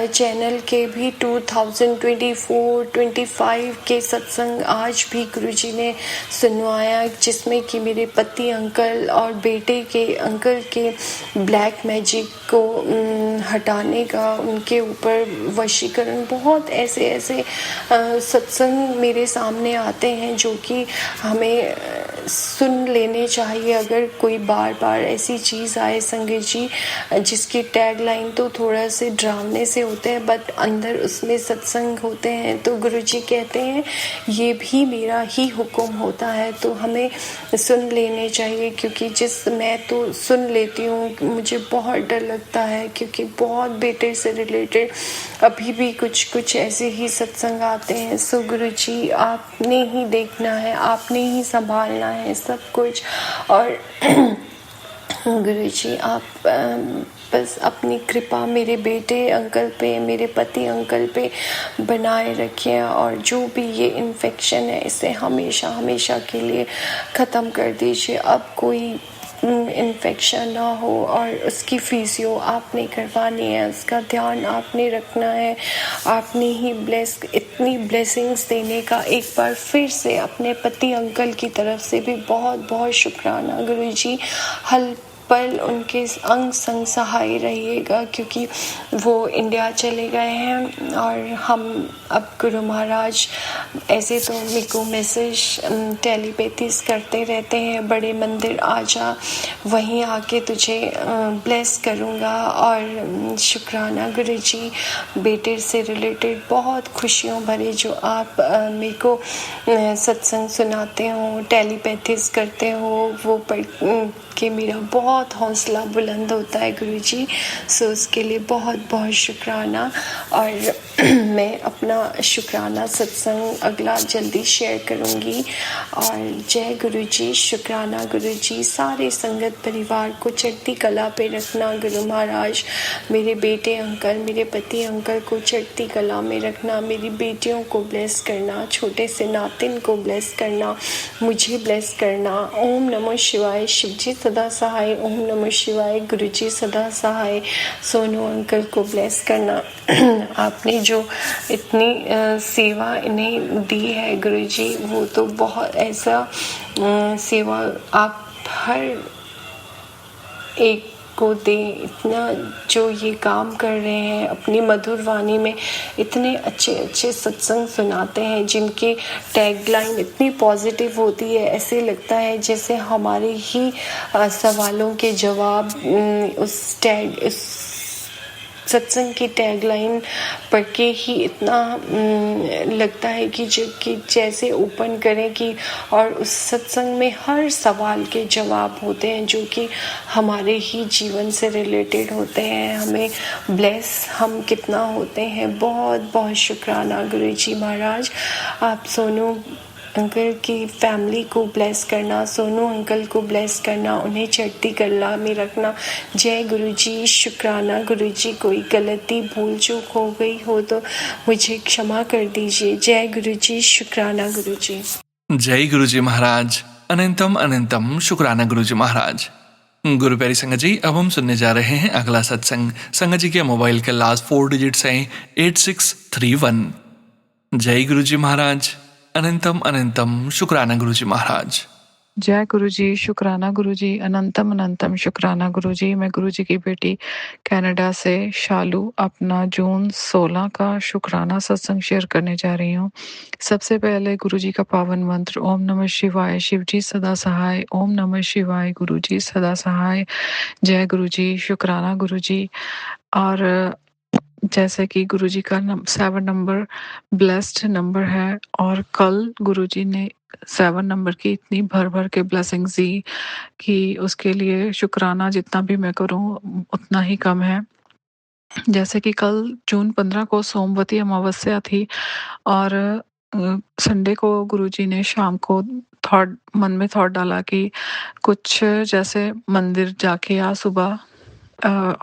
चैनल के भी 2024-25 के सत्संग आज भी गुरुजी ने सुनवाया, जिसमें कि मेरे पति अंकल और बेटे के अंकल के ब्लैक मैजिक को हटाने का, उनके ऊपर वशीकरण, बहुत ऐसे ऐसे सत्संग मेरे सामने आते हैं जो कि हमें सुन लेने चाहिए। अगर कोई बार बार ऐसी चीज़ आए संगत जी, जिसकी टैग लाइन तो थोड़ा से डरावने से होते हैं, बट अंदर उसमें सत्संग होते हैं, तो गुरुजी कहते हैं ये भी मेरा ही हुक्म होता है, तो हमें सुन लेने चाहिए। क्योंकि मैं तो सुन लेती हूँ, मुझे बहुत डर लगता है, क्योंकि बहुत बेटे से रिलेटेड अभी भी कुछ ऐसे ही सत्संग आते हैं। सो गुरुजी, आपने ही देखना है, आपने ही संभालना है सब कुछ। और गुरुजी, आप बस अपनी कृपा मेरे बेटे अंकल पे, मेरे पति अंकल पे बनाए रखिए, और जो भी ये इन्फेक्शन है इसे हमेशा हमेशा के लिए ख़त्म कर दीजिए। अब कोई इन्फेक्शन ना हो, और उसकी फिजियो आपने करवानी है, उसका ध्यान आपने रखना है, आपने ही इतनी ब्लेसिंग्स देने का एक बार फिर से अपने पति अंकल की तरफ से भी बहुत बहुत शुक्राना गुरुजी। हल पल उनके अंग संग सहाय रहिएगा, क्योंकि वो इंडिया चले गए हैं, और हम अब गुरु महाराज ऐसे तो मेरे को मैसेज टेलीपैथीज करते रहते हैं, बड़े मंदिर आ जा, वहीं आके तुझे ब्लेस करूँगा। और शुक्राना गुरुजी, बेटे से रिलेटेड बहुत खुशियों भरे जो आप मेरे को सत्संग सुनाते हो, टेलीपैथीज करते हो, वो पढ़ के मेरा बहुत हौसला बुलंद होता है गुरुजी। सो उसके लिए बहुत बहुत शुक्राना। और मैं अपना शुक्राना सत्संग अगला जल्दी शेयर करूँगी। और जय गुरुजी, शुक्राना गुरुजी। सारे संगत परिवार को चढ़ती कला पे रखना गुरु महाराज, मेरे बेटे अंकल, मेरे पति अंकल को चढ़ती कला में रखना, मेरी बेटियों को ब्लेस करना, छोटे से नातिन को ब्लेस करना, मुझे ब्लेस करना। ओम नमः शिवाय, शिवजी सदा सहाय। ओम नमः शिवाय, गुरुजी सदा सहाय। सोनू अंकल को ब्लेस करना। आपने जो इतनी सेवा इन्हें दी है गुरुजी, वो तो बहुत ऐसा सेवा आप हर एक को दे। इतना जो ये काम कर रहे हैं, अपनी मधुर वाणी में इतने अच्छे अच्छे सत्संग सुनाते हैं, जिनके टैगलाइन इतनी पॉजिटिव होती है, ऐसे लगता है जैसे हमारे ही सवालों के जवाब उस सत्संग की टैगलाइन पढ़ के ही इतना लगता है कि जैसे ओपन करें कि, और उस सत्संग में हर सवाल के जवाब होते हैं जो कि हमारे ही जीवन से रिलेटेड होते हैं। हमें ब्लेस हम कितना होते हैं। बहुत बहुत शुक्राना गुरुजी महाराज। आप सोनू अंकल की फैमिली को ब्लेस करना, सोनू अंकल को ब्लेस करना, उन्हें चढ़ती कला में रखना। जय गुरुजी, शुक्राना गुरुजी। कोई गलती भूल चूक हो गई हो तो मुझे क्षमा कर दीजिए। जय गुरुजी, शुक्राना गुरुजी। जय गुरुजी महाराज। अनंतम अनंतम शुक्राना गुरुजी महाराज। गुरु प्यारी संगत जी, अब हम सुनने जा रहे हैं अगला सत्संग। संगत जी के मोबाइल के लास्ट 4 डिजिट्स हैं 8631। जय गुरुजी महाराज। अनंतम अनंतम शुक्राना गुरुजी महाराज। जय गुरुजी, शुक्राना गुरुजी। अनंतम अनंतम शुक्राना गुरुजी। मैं गुरुजी की बेटी कनाडा से शालू अपना जून 16 का शुक्राना सत्संग शेयर करने जा रही हूँ। सबसे पहले गुरुजी का पावन मंत्र ओम नमः शिवाय, शिवजी सदा सहाय। ओम नमः शिवाय, गुरुजी सदा सहाय। जय गुरुजी, शुक्राना गुरुजी। और जैसे कि गुरुजी का 7 नंबर ब्लेस्ड नंबर है, और कल गुरुजी ने 7 नंबर की इतनी भर भर के ब्लेसिंग्स दी कि उसके लिए शुक्राना जितना भी मैं करूं उतना ही कम है। जैसे कि कल जून 15 को सोमवती अमावस्या थी और संडे को गुरुजी ने शाम को थॉट मन में थॉट डाला कि कुछ जैसे मंदिर जाके आ सुबह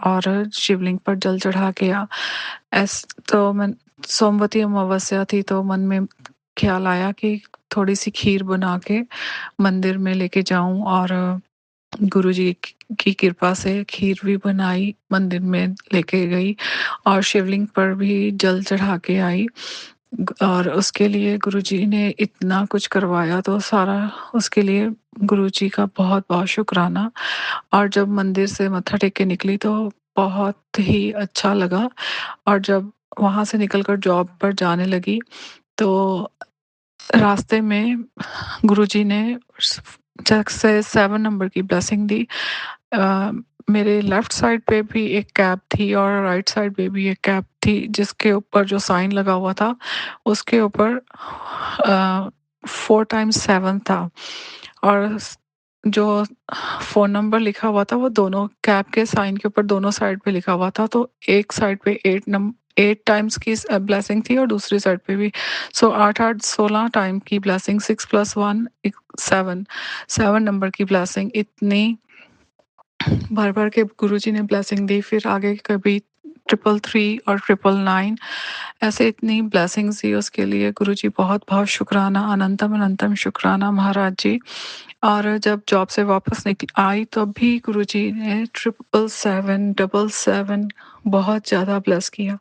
और शिवलिंग पर जल चढ़ा के आ। तो मैं सोमवती अमावस्या थी तो मन में ख्याल आया कि थोड़ी सी खीर बना के मंदिर में लेके जाऊं और गुरुजी की कृपा से खीर भी बनाई, मंदिर में लेके गई और शिवलिंग पर भी जल चढ़ा के आई। और उसके लिए गुरुजी ने इतना कुछ करवाया तो सारा उसके लिए गुरुजी का बहुत बहुत शुक्राना। और जब मंदिर से मत्था टेक के निकली तो बहुत ही अच्छा लगा। और जब वहाँ से निकलकर जॉब पर जाने लगी तो रास्ते में गुरुजी ने चेक से 7 नंबर की ब्लेसिंग दी। अ, मेरे लेफ्ट साइड पे भी एक कैप थी और राइट साइड पे भी एक कैप थी जिसके ऊपर जो साइन लगा हुआ था उसके ऊपर 4 टाइम्स 7 था और जो फ़ोन नंबर लिखा हुआ था वो दोनों कैप के साइन के ऊपर दोनों साइड पे लिखा हुआ था। तो एक साइड पे 8 टाइम्स की ब्लेसिंग थी और दूसरी साइड पे भी। सो 8 16 टाइम की ब्लेसिंग, 6 + 1 7 7 नंबर की ब्लेसिंग इतनी भर भर के गुरुजी ने ब्लेसिंग दी। फिर आगे कभी 333 और 999 ऐसे इतनी ब्लेसिंग्स दी उसके लिए गुरुजी बहुत बहुत शुक्राना, अनंतम अनंतम शुक्राना महाराज जी। और जब जॉब से वापस निकल आई तब भी गुरुजी ने 777 बहुत ज़्यादा ब्लेस किया।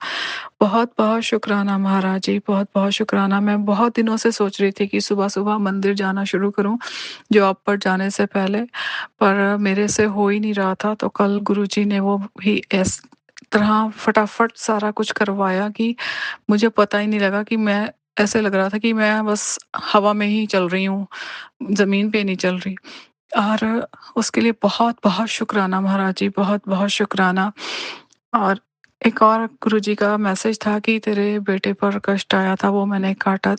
बहुत बहुत शुक्राना महाराज जी, बहुत बहुत शुक्राना। मैं बहुत दिनों से सोच रही थी कि सुबह सुबह मंदिर जाना शुरू करूं जॉब पर जाने से पहले, पर मेरे से हो ही नहीं रहा था। तो कल गुरुजी ने वो भी इस तरह फटाफट सारा कुछ करवाया कि मुझे पता ही नहीं लगा कि मैं ऐसे लग रहा था कि मैं बस हवा में ही चल रही हूँ, ज़मीन पे नहीं चल रही। और उसके लिए बहुत बहुत शुक्राना महाराज जी, बहुत बहुत शुक्राना। और एक और गुरुजी का मैसेज था कि तेरे बेटे पर कष्ट आया था वो मैंने काटा,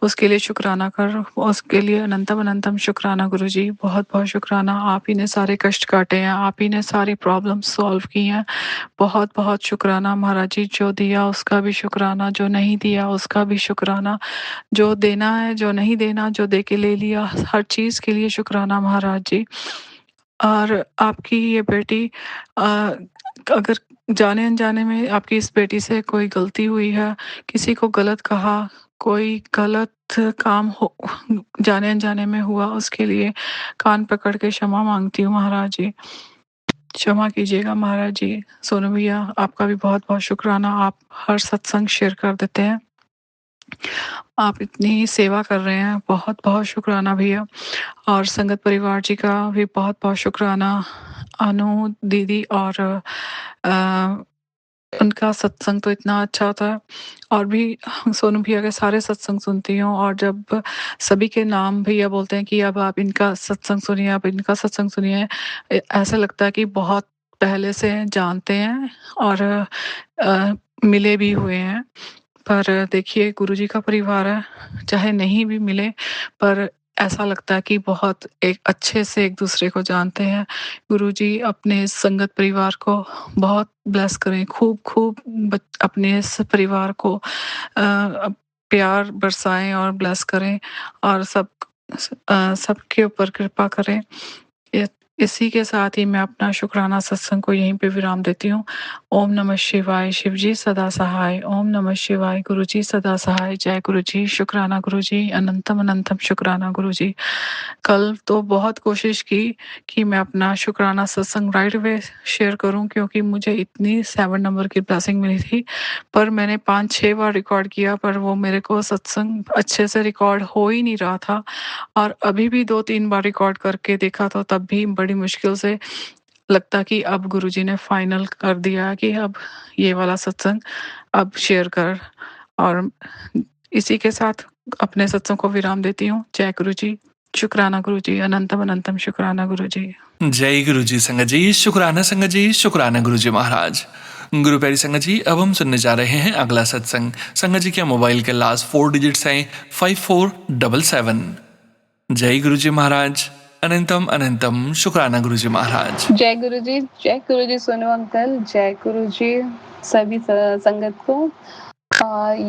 उसके लिए शुक्राना कर। उसके लिए अनंतम अनंतम शुक्राना गुरुजी, बहुत बहुत शुक्राना। आप ही ने सारे कष्ट काटे हैं, आप ही ने सारी प्रॉब्लम सॉल्व की हैं। बहुत बहुत शुक्राना महाराज जी। जो दिया उसका भी शुक्राना, जो नहीं दिया उसका भी शुक्राना, जो देना है जो नहीं देना, जो दे के ले लिया, हर चीज़ के लिए शुक्राना महाराज जी। और आपकी ये बेटी अगर जाने अनजाने में आपकी इस बेटी से कोई गलती हुई है, किसी को गलत कहा, कोई गलत काम हो जाने अनजाने में हुआ, उसके लिए कान पकड़ के क्षमा मांगती हूँ महाराज जी। क्षमा कीजिएगा महाराज जी। सोनू भैया आपका भी बहुत बहुत शुक्राना, आप हर सत्संग शेयर कर देते हैं, आप इतनी सेवा कर रहे हैं, बहुत बहुत शुक्राना भैया। और संगत परिवार जी का भी बहुत बहुत शुक्राना। अनु दीदी और उनका सत्संग तो इतना अच्छा था। और भी सोनू भैया के सारे सत्संग सुनती हूँ और जब सभी के नाम भैया बोलते हैं कि अब आप इनका सत्संग सुनिए, आप इनका सत्संग सुनिए, ऐसा लगता है कि बहुत पहले से जानते हैं और मिले भी हुए हैं। पर देखिए गुरुजी का परिवार है, चाहे नहीं भी मिले पर ऐसा लगता है कि बहुत एक अच्छे से एक दूसरे को जानते हैं। गुरुजी अपने संगत परिवार को बहुत ब्लेस करें, खूब खूब अपने इस परिवार को प्यार बरसाएं और ब्लेस करें और सबके ऊपर कृपा करें। इ इसी के साथ ही मैं अपना शुक्राना सत्संग को यहीं पे विराम देती हूँ। ओम नमः शिवाय, शिव जी सदा सहाय। ओम नमः शिवाय, गुरु जी सदा सहाय। जय गुरु जी, शुक्राना गुरु जी, अनंतम अनंतम शुक्राना गुरु जी। कल तो बहुत कोशिश की कि मैं अपना शुक्राना सत्संग राइट अवे शेयर करूं क्योंकि मुझे इतनी 7 नंबर की ब्लेसिंग मिली थी, पर मैंने 5-6 बार रिकॉर्ड किया पर वो मेरे को सत्संग अच्छे से रिकॉर्ड हो ही नहीं रहा था। और अभी भी 2-3 बार रिकॉर्ड करके देखा तो तब भी बड़ी मुश्किल से लगता कि अब गुरुजी ने फाइनल कर दिया कि अब ये वाला सत्संग अब शेयर कर। और इसी के साथ अपने सत्संग को विराम देती हूँ। जय गुरु जी, शुक्राना गुरु जी, अनंतम अनंतम शुक्राना गुरु जी। जय गुरु जी संगत जी, शुक्राना संगत जी, शुक्राना गुरु जी महाराज। गुरु प्यारी संगत जी, अब हम सुनने जा रहे हैं अगला सत्संग। संगत जी के मोबाइल के लास्ट 4 डिजिट्स हैं 5477। जय गुरु जी महाराज, अनंतम अनंतम शुक्राना गुरु जी महाराज। जय गुरु जी सोनू अंकल, जय गुरु जी। सभी संगत को।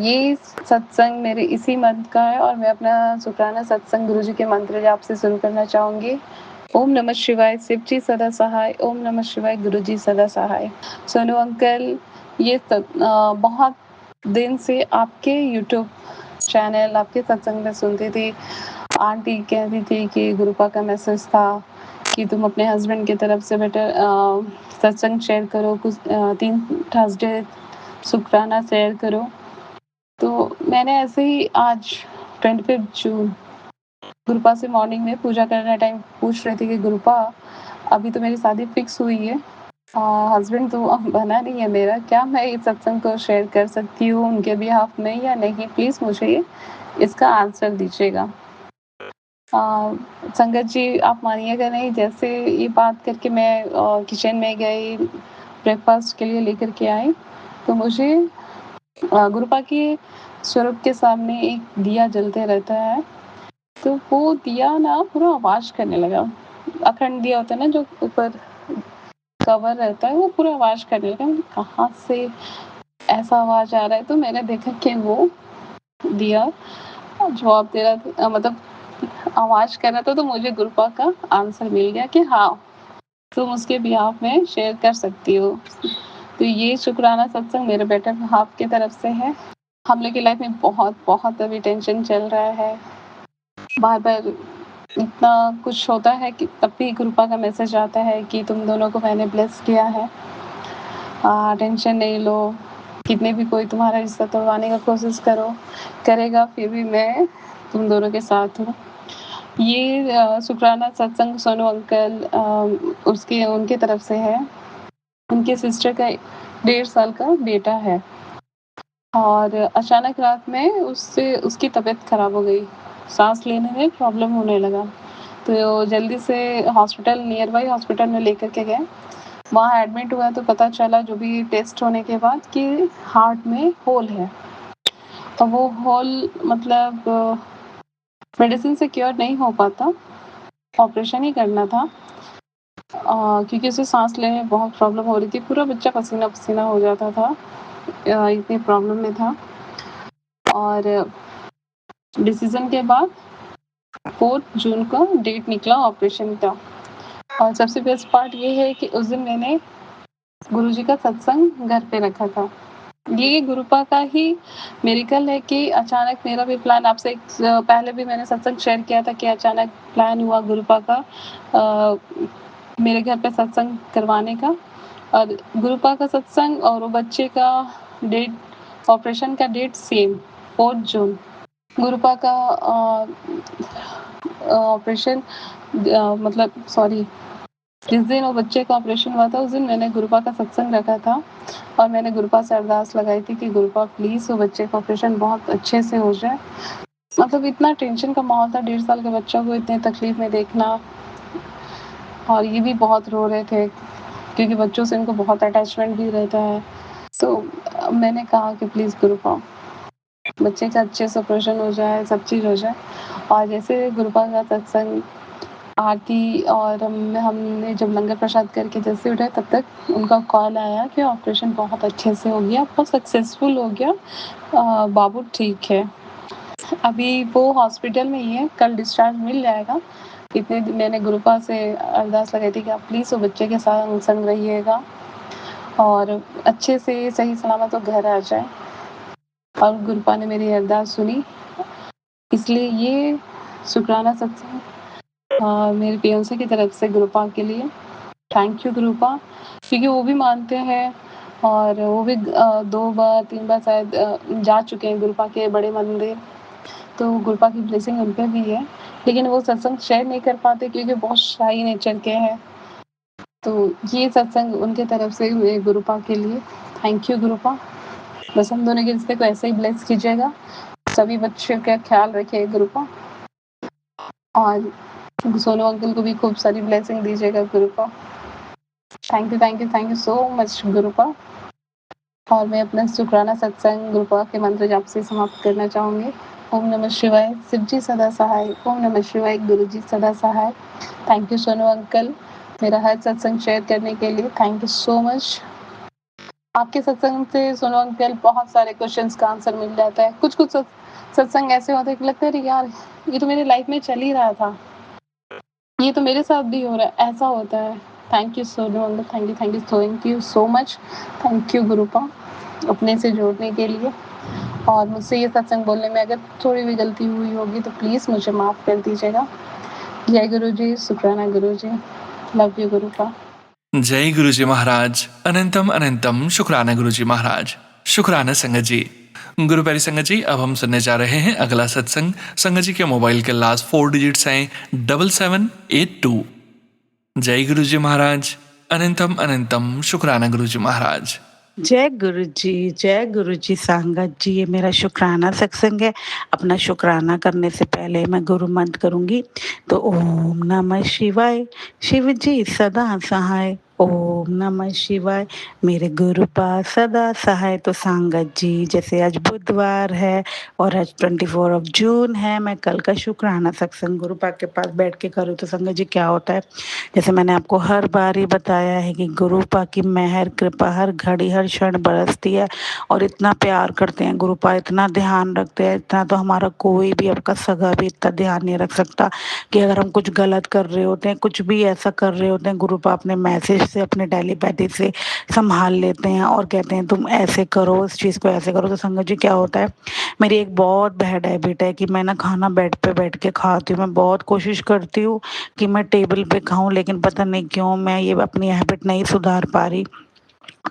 ये सत्संग मेरे इसी मंत्र का है और मैं अपना शुक्राना सत्संग गुरु जी के मंत्र जाप से शुरू करना चाहूँगी। ओम नमः शिवाय, शिव जी सदा सहाय। ओम नमः शिवाय, गुरु जी सदा सहाय। सोनू अंकल, ये बहुत दिन से आपके यूट्यूब चैनल, आपके सत्संग में सुनती थी। आंटी कहती थी कि गुरुपा का मैसेज था कि तुम अपने हस्बैंड की तरफ से बेटा सत्संग शेयर करो, कुछ 3 थर्सडे शुक्राना शेयर करो। तो मैंने ऐसे ही आज 25 जून गुरुपा से मॉर्निंग में पूजा करने टाइम पूछ रही थी कि गुरुपा, अभी तो मेरी शादी फिक्स हुई है, हस्बैंड तो बना नहीं है मेरा, क्या मैं इस सत्संग को शेयर कर सकती हूँ उनके बिहाफ में या नहीं? प्लीज़ मुझे इसका आंसर दीजिएगा। संगत जी, आप मानिएगा नहीं, जैसे ये बात करके मैं किचन में गई, ब्रेकफास्ट के लिए लेकर के आई, तो मुझे गुरुपा के स्वरूप के सामने एक दिया जलते रहता है, तो वो दिया ना पूरा आवाज़ करने लगा। अखंड दिया होता है ना जो ऊपर कवर रहता है, वो पूरा आवाज़ करने लगा। कहाँ से ऐसा आवाज़ आ रहा है? तो मैंने देखा कि वो दिया जवाब दे रहा था, मतलब आवाज़ कर रहा था। तो मुझे गुरुपा का आंसर मिल गया कि हाँ, तुम उसके बिहाफ में शेयर कर सकती हो। तो ये शुक्राना सत्संग मेरे बेटे बिहाफ की तरफ से है। हम लोग की लाइफ में बहुत अभी टेंशन चल रहा है, बार इतना कुछ होता है कि तब भी गुरुपा का मैसेज आता है कि तुम दोनों को मैंने ब्लेस किया है, टेंशन नहीं लो, कितने भी कोई तुम्हारा रिश्ता तोड़वाने का कोशिश करेगा, फिर भी मैं तुम दोनों के साथ हूँ। ये शुक्राना सत्संग सोनू अंकल उनके तरफ से है। उनके सिस्टर का 1.5 साल का बेटा है और अचानक रात में उसकी तबीयत खराब हो गई, सांस लेने में प्रॉब्लम होने लगा। तो जल्दी से हॉस्पिटल, नियर बाई हॉस्पिटल में लेकर के गए। वहाँ एडमिट हुआ तो पता चला, जो भी टेस्ट होने के बाद, कि हार्ट में होल है। तो वो होल मतलब मेडिसिन से क्योर नहीं हो पाता, ऑपरेशन ही करना था, क्योंकि उसे सांस लेने में बहुत प्रॉब्लम हो रही थी। पूरा बच्चा पसीना पसीना हो जाता था, इतनी प्रॉब्लम में था। और डिसीजन के बाद 4 जून को डेट निकला ऑपरेशन का। और सबसे बेस्ट पार्ट ये है कि उस दिन मैंने गुरुजी का सत्संग घर पे रखा था। ये गुरुपा का ही मिरेकल है कि अचानक मेरा भी प्लान, आपसे पहले भी मैंने सत्संग शेयर किया था कि अचानक प्लान हुआ गुरुपा का मेरे घर पे सत्संग करवाने का। और गुरुपा का सत्संग और वो बच्चे का डेट, ऑपरेशन का डेट सेम, 4 जून। गुरुपा का ऑपरेशन मतलब सॉरी, जिस दिन वो बच्चे का ऑपरेशन हुआ था उस दिन मैंने गुरुपा का सत्संग रखा था और मैंने गुरुपा से अरदास लगाई थी कि गुरुपा प्लीज़ वो बच्चे का ऑपरेशन बहुत अच्छे से हो जाए। मतलब इतना टेंशन का माहौल था, 1.5 साल के बच्चों को इतने तकलीफ में देखना, और ये भी बहुत रो रहे थे क्योंकि बच्चों से इनको बहुत अटैचमेंट भी रहता है। तो मैंने कहा कि प्लीज़ गुरुपा, बच्चे का अच्छे से ऑपरेशन हो जाए, सब चीज़ हो जाए। और जैसे गुरुपा का सत्संग, आरती और हमने जब लंगर प्रसाद करके जैसे उठे, तब तक उनका कॉल आया कि ऑपरेशन बहुत अच्छे से हो गया, बहुत सक्सेसफुल हो गया, बाबू ठीक है। अभी वो हॉस्पिटल में ही है, कल डिस्चार्ज मिल जाएगा। इतने दिन मैंने गुरुपा से अरदास लगाई थी कि आप प्लीज़ वो बच्चे के साथ संग रहिएगा और अच्छे से सही सलामत वो घर आ जाए। और गुरुपा ने मेरी अरदास सुनी, इसलिए ये शुक्राना सत्संग मेरे पियोंसे की तरफ से गुरुपा के लिए। थैंक यू गुरुपा, क्योंकि वो भी मानते हैं और वो भी 2 बार 3 बार शायद जा चुके हैं गुरुपा के बड़े मंदिर, तो गुरुपा की ब्लेसिंग उन पे भी है। लेकिन वो सत्संग शेयर नहीं कर पाते क्योंकि बहुत शाई नेचर के हैं। तो ये सत्संग उनके तरफ से मेरे गुरुपा के लिए। थैंक यू गुरुपा, बस हम दोनों के रिश्ते को ऐसे ही ब्लेस कीजिएगा, सभी बच्चों का ख्याल रखिए गुरुपा, और सोनू अंकल को भी खूब सारी ब्लेसिंग दीजिएगा गुरुपा। Thank you so much गुरुपा। और मैं अपना शुक्राना सत्संग गुरुपा के मंत्र जाप से समाप्त करना चाहूँगी। ओम नमः शिवाय, शिव जी सदा सहाय। ओम नमः शिवाय, गुरु जी सदा सहाय। थैंक यू सोनू अंकल, मेरा हर सत्संग शेयर करने के लिए। Thank you so much. आपके सत्संग से सुनो अंकल बहुत सारे क्वेश्चंस का आंसर मिल जाता है। कुछ-कुछ सत्संग ऐसे होते हैं कि लगता है अरे यार, ये तो मेरी लाइफ में चल ही रहा था। ये तो मेरे साथ भी हो रहा है, ऐसा होता है। Thank you so much, thank you so much. Thank you Gurupa अपने से जोड़ने के लिए। और मुझसे ये सत्संग बोलने में अगर थोड़ी भी गलती हुई होगी तो प्लीज़ मुझे माफ़ कर दीजिएगा। जय गुरु जी, शुक्राना गुरु जी। Love you गुरुपा। जय गुरुजी महाराज। अनंतम अनंतम शुक्राना गुरुजी महाराज। शुक्राना संगत जी। गुरु प्यारी संगत जी, अब हम सुनने जा रहे हैं अगला सत्संग। संगत जी के मोबाइल के लास्ट 4 डिजिट्स हैं 7782। जय गुरुजी महाराज। अनंतम अनंतम शुक्राना गुरुजी महाराज। जय गुरु जी सांगत जी। ये मेरा शुक्राना सत्संग है। अपना शुक्राना करने से पहले मैं गुरु मंत्र करूंगी। तो ओम नमः शिवाय, शिव जी सदा सहाय। ओम नमः शिवाय, मेरे गुरु पास सदा सहाय। तो सांगत जी, जैसे आज बुधवार है और आज 24 जून है, मैं कल का शुक्राना सत्संग गुरु पाक के पास बैठ के करूँ तो संगत जी क्या होता है, जैसे मैंने आपको हर बार ही बताया है कि गुरु पाक की मेहर कृपा हर घड़ी हर क्षण बरसती है और इतना प्यार करते हैं गुरु पाक, इतना ध्यान रखते हैं, इतना तो हमारा कोई भी आपका सगा भी इतना ध्यान नहीं रख सकता कि अगर हम कुछ गलत कर रहे होते हैं, कुछ भी ऐसा कर रहे होते हैं, गुरु पाक अपने मैसेज से अपने टेलीपैथी से संभाल लेते हैं और कहते हैं तुम ऐसे करो, इस चीज़ को ऐसे करो। तो संगत जी क्या होता है, मेरी एक बहुत बैड हैबिट है कि मैं ना खाना बेड पे बैठ के खाती हूँ। मैं बहुत कोशिश करती हूँ कि मैं टेबल पे खाऊं, लेकिन पता नहीं क्यों मैं ये अपनी हैबिट नहीं सुधार पा रही।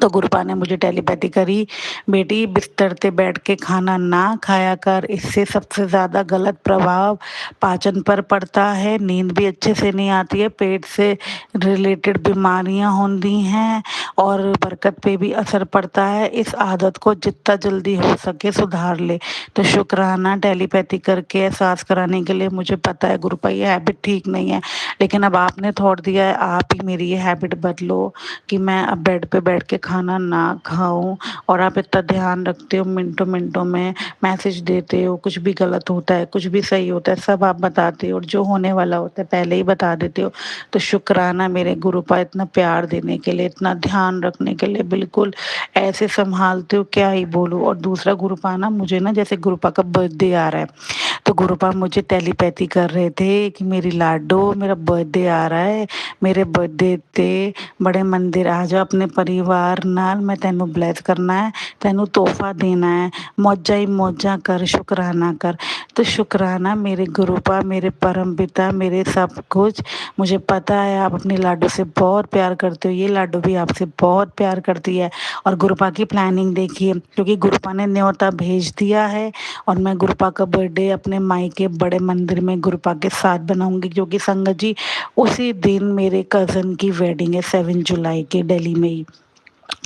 तो गुरुपा ने मुझे टेलीपैथी करी, बेटी बिस्तर पे बैठ के खाना ना खाया कर, इससे सबसे ज़्यादा गलत प्रभाव पाचन पर पड़ता है, नींद भी अच्छे से नहीं आती है, पेट से रिलेटेड बीमारियां होती हैं और बरकत पे भी असर पड़ता है। इस आदत को जितना जल्दी हो सके सुधार ले। तो शुक्राना टेलीपैथी करके एहसास कराने के लिए मुझे पता है गुरुपा ये हैबिट ठीक नहीं है, लेकिन अब आपने थॉट दिया है, आप ही मेरी ये हैबिट बदलो कि मैं अब बेड पे बैठ के खाना ना खाऊं। और आप इतना ध्यान रखते हो, मिनटों मिनटों में मैसेज देते हो, कुछ भी गलत होता है कुछ भी सही होता है सब आप बताते हो और जो होने वाला होता है पहले ही बता देते हो। तो शुक्राना मेरे गुरुपा, इतना प्यार देने के लिए, इतना ध्यान रखने के लिए, बिल्कुल ऐसे संभालते हो क्या ही बोलूं। और दूसरा गुरुपा ना, मुझे ना जैसे गुरुपा का बर्थडे आ रहा है तो गुरुपा मुझे टेलीपैथी कर रहे थे कि मेरी लाडो मेरा बर्थडे आ रहा है, मेरे बर्थडे ते बड़े मंदिर आ जा अपने परिवार नाल, मैं तेनू ब्लेस करना है, तेनू तोहफा देना है, मौजा ही मौजा कर, शुक्राना कर। तो शुक्राना मेरे गुरुपा, मेरे परम पिता, मेरे सब कुछ। मुझे पता है आप अपनी लाडो से बहुत प्यार करते हो, ये लाडो भी आपसे बहुत प्यार करती है। और गुरुपा की प्लानिंग देखिए, क्योंकि गुरुपा ने न्योता भेज दिया है और मैं गुरुपा का बर्थडे अपने मायके बड़े मंदिर में गुरुपा के साथ बनाऊंगी, क्योंकि संगत जी उसी दिन मेरे कज़न की वेडिंग है 7 जुलाई की दिल्ली में ही।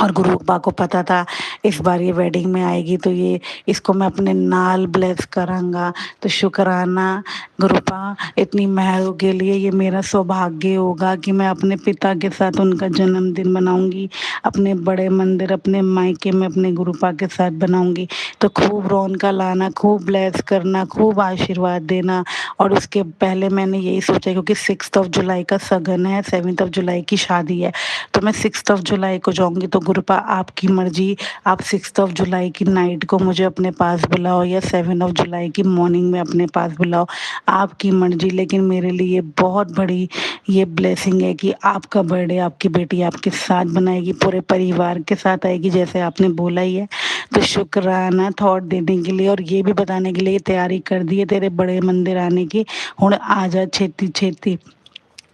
और गुरुपा को पता था इस बार ये वेडिंग में आएगी तो ये इसको मैं अपने नाल ब्लेस करांगा। तो शुक्राना गुरुपा, इतनी मेहरों के लिए ये मेरा सौभाग्य होगा कि मैं अपने पिता के साथ उनका जन्मदिन मनाऊंगी, अपने बड़े मंदिर अपने मायके में अपने गुरुपा के साथ बनाऊंगी। तो खूब रौनका लाना, खूब ब्लेस करना, खूब आशीर्वाद देना। और उसके पहले मैंने यही सोचा, क्योंकि 6 जुलाई का सगन है, 7 जुलाई की शादी है, तो मैं 6 जुलाई को जाऊंगी। तो गुरुपा आपकी मर्जी, आप 6 जुलाई की नाइट को मुझे अपने पास बुलाओ या 7 जुलाई की मॉर्निंग में अपने पास बुलाओ, आपकी मर्जी। लेकिन मेरे लिए बहुत बड़ी ये ब्लेसिंग है कि आपका बर्थडे आपकी बेटी आपके साथ बनाएगी, पूरे परिवार के साथ आएगी जैसे आपने बोला ही है। तो शुक्राना थॉट देने के लिए और ये भी बताने के लिए तैयारी कर दी है तेरे बड़े मंदिर आने की, हुण आ जा छेती छेती।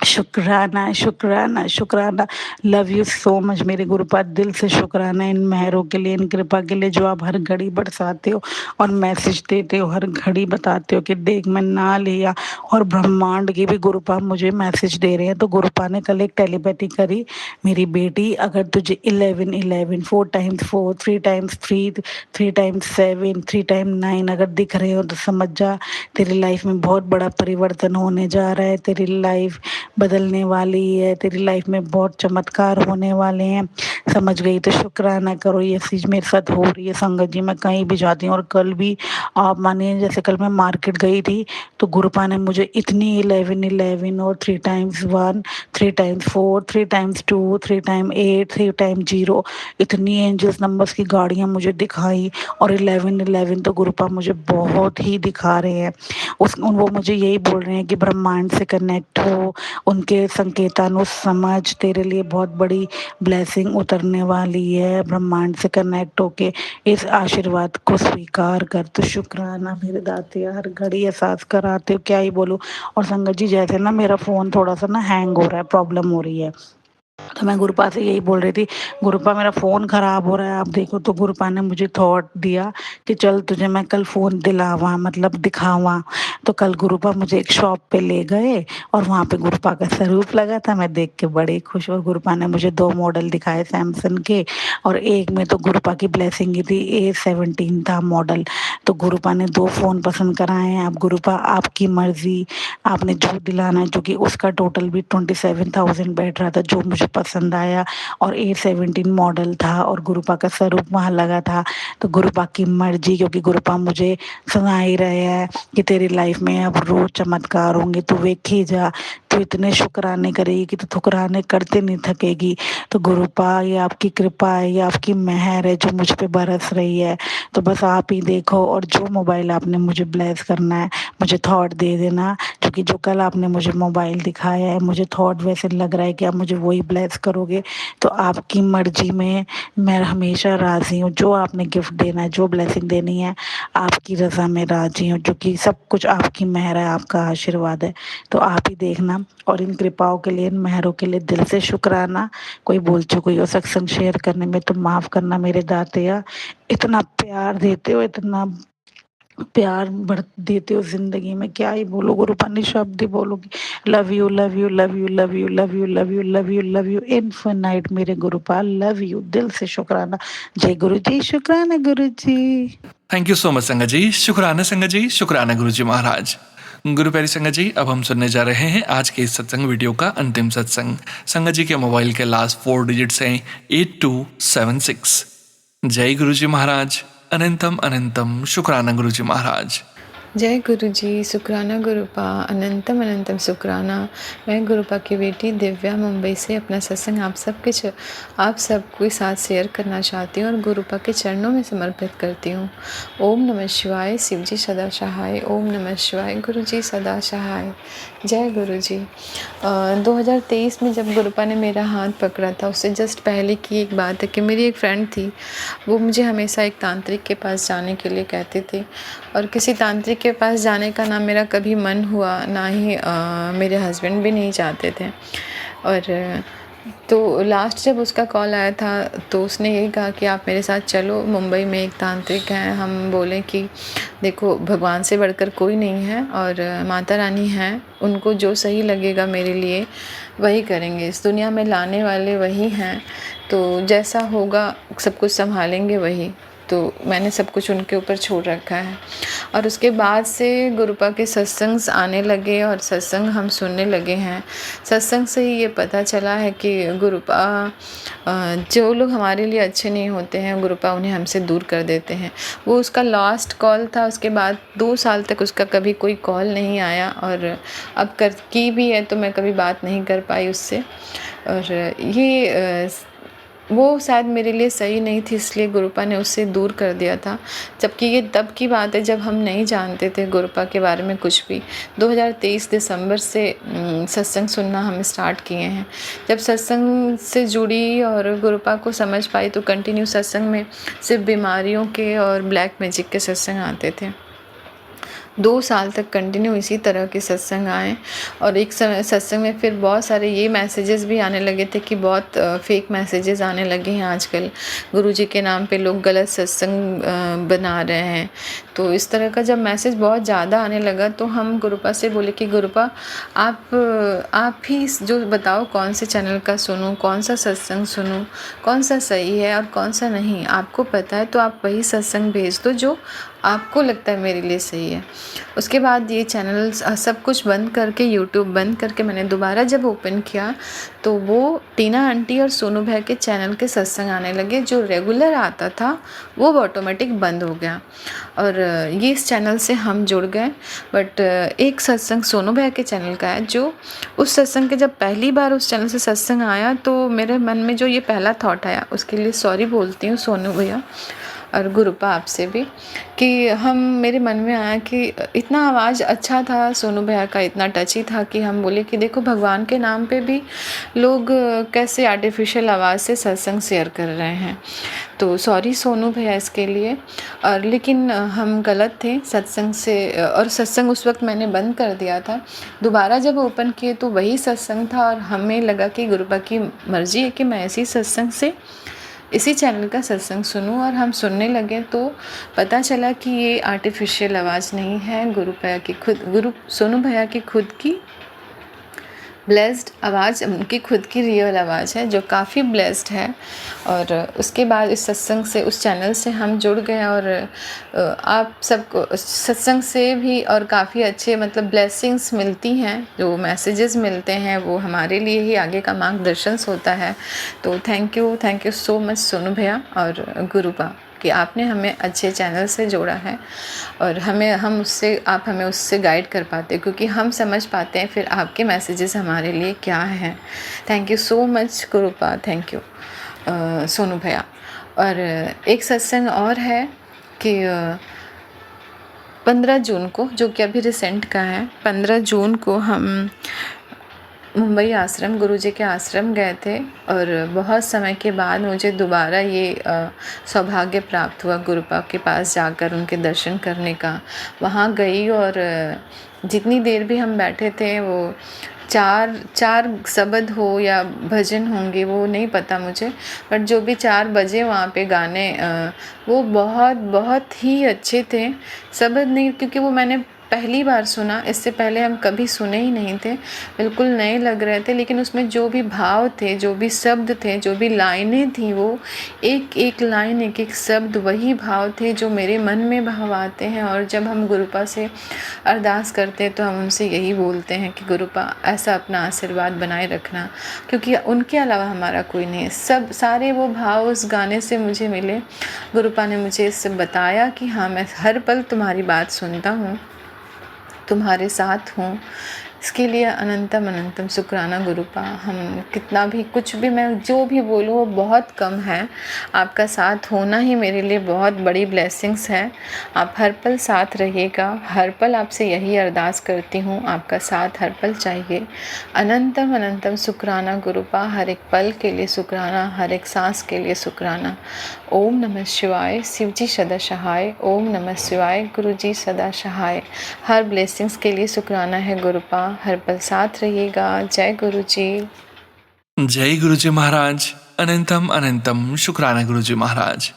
शुक्राना शुक्राना शुक्राना। लव यू सो मच मेरे गुरुपा, दिल से शुक्राना इन मेहरों के लिए, इन कृपा के लिए जो आप हर घड़ी बरसाते हो और मैसेज देते हो, हर घड़ी बताते हो कि देख मैं ना लिया। और ब्रह्मांड की भी गुरुपा मुझे मैसेज दे रहे हैं। तो गुरुपा ने कल एक टेलीपैथी करी, मेरी बेटी अगर तुझे 11 11 4 टाइम्स 4 3 टाइम्स 3 3 टाइम्स 7 3 टाइम 9 अगर दिख रहे हो तो समझ जा तेरी लाइफ में बहुत बड़ा परिवर्तन होने जा रहा है, तेरी लाइफ बदलने वाली है, तेरी लाइफ में बहुत चमत्कार होने वाले हैं। समझ गई। तो शुक्राना करो, ये चीज़ मेरे साथ हो रही है संगत जी। मैं कहीं भी जाती हूँ, और कल भी आप मानिए, जैसे कल मैं मार्केट गई थी तो गुरुपा ने मुझे इतनी 11 और 3 times 1, 3 times 4, 3 times 2, 3 time 8, 3 time 0, इतनी एंजल्स नंबर्स की गाड़ियाँ मुझे दिखाई। और 11 तो गुरुपा मुझे बहुत ही दिखा रहे हैं। वो मुझे यही बोल रहे हैं कि ब्रह्मांड से कनेक्ट हो, उनके संकेतानु समझ, तेरे लिए बहुत बड़ी ब्लेसिंग उतरने वाली है। ब्रह्मांड से कनेक्ट होके इस आशीर्वाद को स्वीकार कर। तो शुक्राना मेरे दाते, हर घड़ी एहसास कराते हो, क्या ही बोलूं। और संगत जी, जैसे ना मेरा फोन थोड़ा सा ना हैंग हो रहा है, प्रॉब्लम हो रही है, तो मैं गुरुपा से यही बोल रही थी, गुरुपा मेरा फ़ोन ख़राब हो रहा है, आप देखो। तो गुरुपा ने मुझे थॉट दिया कि चल तुझे मैं कल फ़ोन दिलावा, मतलब दिखावा। तो कल गुरुपा मुझे एक शॉप पे ले गए, और वहाँ पे गुरुपा का स्वरूप लगा था। मैं देख के बड़ी खुश, और गुरुपा ने मुझे 2 मॉडल दिखाए सैमसंग के, और एक में तो गुरुपा की ब्लेसिंग ही थी, A17 था मॉडल। तो गुरुपा ने 2 फ़ोन पसंद कराए हैं। अब गुरुपा आपकी मर्ज़ी, आपने जो दिलाना है, जो कि उसका टोटल भी 27,000 बैठ रहा था, जो मुझे पसंद आया, और A17 मॉडल था, और गुरुपा का स्वरूप वहाँ लगा था। तो गुरुपा की मर्जी, क्योंकि गुरुपा मुझे सुना ही रहे हैं कि तेरी लाइफ में अब रोज चमत्कार होंगे, तू वेखी जा, तू इतने शुक्राने करेगी कि तू ठुकराने करते नहीं थकेगी। तो गुरुपा, ये आपकी कृपा है, ये आपकी मेहर है जो मुझ पे बरस रही है। तो बस आप ही देखो, और जो मोबाइल आपने मुझे ब्लेस करना है, मुझे थॉट दे देना, क्योंकि जो कल आपने मुझे मोबाइल दिखाया है, मुझे थॉट वैसे लग रहा है कि आप मुझे वही ब्लेस करोगे। तो आपकी मर्जी में मैं हमेशा राज़ी हूँ। जो आपने गिफ्ट देना है, जो ब्लेसिंग देनी है, आपकी रज़ा में राज़ी हूँ, जो कि सब कुछ आपकी मेहर है, आपका आशीर्वाद है। तो आप ही देखना, और इन कृपाओं के लिए, इन मेहरों के लिए दिल से शुक्राना। कोई भूल चूक हुई हो सत्संग शेयर करने में तो माफ़ करना मेरे दातिया। इतना प्यार देते हो, इतना प्यार बढ़ देते हो ज़िंदगी में, क्या ही बोलो। गुरुपा ने शब्द ही बोलोगी, love you, love you, love you, love you, love you, love you, love you, love you infinite मेरे गुरुपा, लव यू दिल से। शुक्राना। जय गुरु जी, शुक्राना गुरु जी। थैंक यू सो मच संगत जी। शुक्राना संगत जी, शुक्राना गुरु जी महाराज। गुरु प्यारी संगत जी, अब हम सुनने जा रहे हैं आज के इस सत्संग वीडियो का अंतिम सत्संग। संगत जी के मोबाइल के लास्ट 4 डिजिट्स हैं 8276। जय गुरु जी महाराज, अनंतम अनंतम शुक्राना गुरु जी महाराज। जय गुरु जी, शुक्राना गुरुपा, अनंतम अनंतम शुक्राना। मैं गुरुपा की बेटी दिव्या मुंबई से अपना सत्संग आप सबके साथ शेयर करना चाहती हूँ और गुरुपा के चरणों में समर्पित करती हूँ। ओम नमः शिवाय, शिव जी सदा सहाय। ओम नमः शिवाय, गुरु जी सदा सहाय। जय गुरु जी। 2023 में जब गुरुपा ने मेरा हाथ पकड़ा था, उससे जस्ट पहले की एक बात है कि मेरी एक फ्रेंड थी, वो मुझे हमेशा एक तांत्रिक के पास जाने के लिए कहते थे, और किसी तांत्रिक के पास जाने का ना मेरा कभी मन हुआ, ना ही मेरे हस्बैंड भी नहीं चाहते थे। और तो लास्ट जब उसका कॉल आया था तो उसने यही कहा कि आप मेरे साथ चलो, मुंबई में एक तांत्रिक हैं। हम बोले कि देखो, भगवान से बढ़कर कोई नहीं है, और माता रानी हैं, उनको जो सही लगेगा मेरे लिए वही करेंगे, इस दुनिया में लाने वाले वही हैं, तो जैसा होगा सब कुछ संभालेंगे वही। तो मैंने सब कुछ उनके ऊपर छोड़ रखा है। और उसके बाद से गुरुपा के सत्संग आने लगे और सत्संग हम सुनने लगे हैं। सत्संग से ही ये पता चला है कि गुरुपा, जो लोग हमारे लिए अच्छे नहीं होते हैं, गुरुपा उन्हें हमसे दूर कर देते हैं। वो उसका लास्ट कॉल था, उसके बाद 2 साल तक उसका कभी कोई कॉल नहीं आया, और अब की भी है तो मैं कभी बात नहीं कर पाई उससे। और ये वो शायद मेरे लिए सही नहीं थी, इसलिए गुरुपा ने उससे दूर कर दिया था। जबकि ये तब की बात है जब हम नहीं जानते थे गुरुपा के बारे में कुछ भी। 2023 दिसंबर से सत्संग सुनना हम स्टार्ट किए हैं। जब सत्संग से जुड़ी और गुरुपा को समझ पाई तो कंटिन्यू सत्संग में सिर्फ बीमारियों के और ब्लैक मैजिक के सत्संग आते थे। 2 साल तक कंटिन्यू इसी तरह के सत्संग आए, और एक समय सत्संग में फिर बहुत सारे ये मैसेजेस भी आने लगे थे कि बहुत फेक मैसेजेस आने लगे हैं आजकल। गुरुजी के नाम पे लोग गलत सत्संग बना रहे हैं। तो इस तरह का जब मैसेज बहुत ज़्यादा आने लगा तो हम गुरुपा से बोले कि गुरुपा, आप ही जो बताओ कौन से चैनल का सुनूं, कौन सा सत्संग सुनूं, कौन सा सही है और कौन सा नहीं। आपको पता है तो आप वही सत्संग भेज दो जो आपको लगता है मेरे लिए सही है। उसके बाद ये चैनल्स सब कुछ बंद करके, यूट्यूब बंद करके मैंने दोबारा जब ओपन किया तो वो टीना आंटी और सोनू भैया के चैनल के सत्संग आने लगे। जो रेगुलर आता था वो ऑटोमेटिक बंद हो गया और ये इस चैनल से हम जुड़ गए। बट एक सत्संग सोनू भैया के चैनल का है, जो उस सत्संग के जब पहली बार उस चैनल से सत्संग आया तो मेरे मन में जो ये पहला थॉट आया, उसके लिए सॉरी बोलती हूँ सोनू भैया और गुरुपा आपसे भी, कि मेरे मन में आया कि इतना आवाज़ अच्छा था सोनू भैया का, इतना टची था कि हम बोले कि देखो भगवान के नाम पे भी लोग कैसे आर्टिफिशियल आवाज़ से सत्संग शेयर कर रहे हैं। तो सॉरी सोनू भैया इसके लिए। और लेकिन हम गलत थे सत्संग से, और सत्संग उस वक्त मैंने बंद कर दिया था। दोबारा जब ओपन किए तो वही सत्संग था और हमें लगा कि गुरुपा की मर्ज़ी है कि मैं इसी सत्संग से, इसी चैनल का सत्संग सुनूं, और हम सुनने लगे तो पता चला कि ये आर्टिफिशियल आवाज़ नहीं है, गुरु सोनू भैया की खुद की ब्लेस्ड आवाज़, उनकी खुद की रियल आवाज़ है जो काफ़ी ब्लेस्ड है। और उसके बाद इस सत्संग से, उस चैनल से हम जुड़ गए और आप सबको सत्संग से भी और काफ़ी अच्छे मतलब ब्लेसिंग्स मिलती हैं, जो मैसेजेस मिलते हैं वो हमारे लिए ही आगे का मार्गदर्शन होता है। तो thank you so much Sonu भैया और गुरुपा कि आपने हमें अच्छे चैनल से जोड़ा है और आप हमें उससे गाइड कर पाते, क्योंकि हम समझ पाते हैं फिर आपके मैसेजेस हमारे लिए क्या हैं। Thank you so much गुरुपा, thank you Sonu भैया। और एक सत्संग और है कि 15 जून को, जो कि अभी रिसेंट का है, 15 जून को हम मुंबई आश्रम, गुरुजी के आश्रम गए थे और बहुत समय के बाद मुझे दोबारा ये सौभाग्य प्राप्त हुआ गुरुपा के पास जाकर उनके दर्शन करने का। वहाँ गई और जितनी देर भी हम बैठे थे, वो चार शब्द हो या भजन होंगे वो नहीं पता मुझे, बट जो भी 4 बजे वहाँ पे गाने वो बहुत बहुत ही अच्छे थे। शब्द नहीं, क्योंकि वो मैंने पहली बार सुना, इससे पहले हम कभी सुने ही नहीं थे, बिल्कुल नए लग रहे थे। लेकिन उसमें जो भी भाव थे, जो भी शब्द थे, जो भी लाइनें थी, वो एक एक लाइन, एक एक शब्द वही भाव थे जो मेरे मन में भाव आते हैं। और जब हम गुरुपा से अरदास करते हैं तो हम उनसे यही बोलते हैं कि गुरुपा ऐसा अपना आशीर्वाद बनाए रखना, क्योंकि उनके अलावा हमारा कोई नहीं है। सारे वो भाव उस गाने से मुझे मिले। गुरुपा ने मुझे इससे बताया कि हाँ, मैं हर पल तुम्हारी बात सुनता हूँ, तुम्हारे साथ हूँ। इसके लिए अनंतम अनंतम शुक्राना गुरुपा। हम कितना भी कुछ भी मैं जो भी बोलूँ वो बहुत कम है। आपका साथ होना ही मेरे लिए बहुत बड़ी ब्लेसिंग्स है। आप हर पल साथ रहिएगा, हर पल आपसे यही अरदास करती हूँ, आपका साथ हर पल चाहिए। अनंतम अनंतम शुक्राना गुरुपा, हर एक पल के लिए शुक्राना, हर एक सांस के लिए शुक्राना। ओम नमः शिवाय, शिवजी सदा सहाय। ओम नमः शिवाय, गुरुजी सदा सहाय। हर ब्लेसिंग्स के लिए शुक्राना है गुरुपा, हर पल साथ रहिएगा। जय गुरुजी। जय गुरुजी महाराज। अनंतम अनंतम शुक्राना गुरुजी महाराज।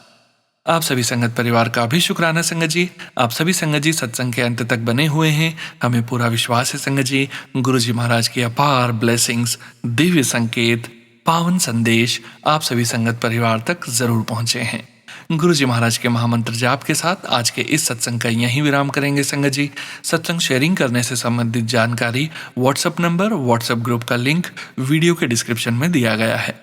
आप सभी संगत परिवार का भी शुक्राना संगत जी। आप सभी संगत जी सत्संग के अंत तक बने हुए हैं। हमें पूरा विश्वास है संगत जी, गुरुजी महाराज की अपार ब्लेसिंग्स, दिव्य संकेत, पावन संदेश आप सभी संगत परिवार तक जरूर पहुंचे हैं। गुरुजी महाराज के महामंत्र जाप के साथ आज के इस सत्संग का यहीं विराम करेंगे संगत जी। सत्संग शेयरिंग करने से संबंधित जानकारी, व्हाट्सएप नंबर, व्हाट्सएप ग्रुप का लिंक वीडियो के डिस्क्रिप्शन में दिया गया है।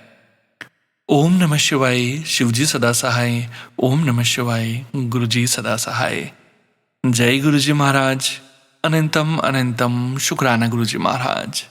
ओम नमः शिवाय, शिवजी सदा सहाय। ओम नमः शिवाय, गुरुजी सदा सहाय। जय गुरुजी महाराज। अनंतम अनंतम शुक्राना गुरुजी महाराज।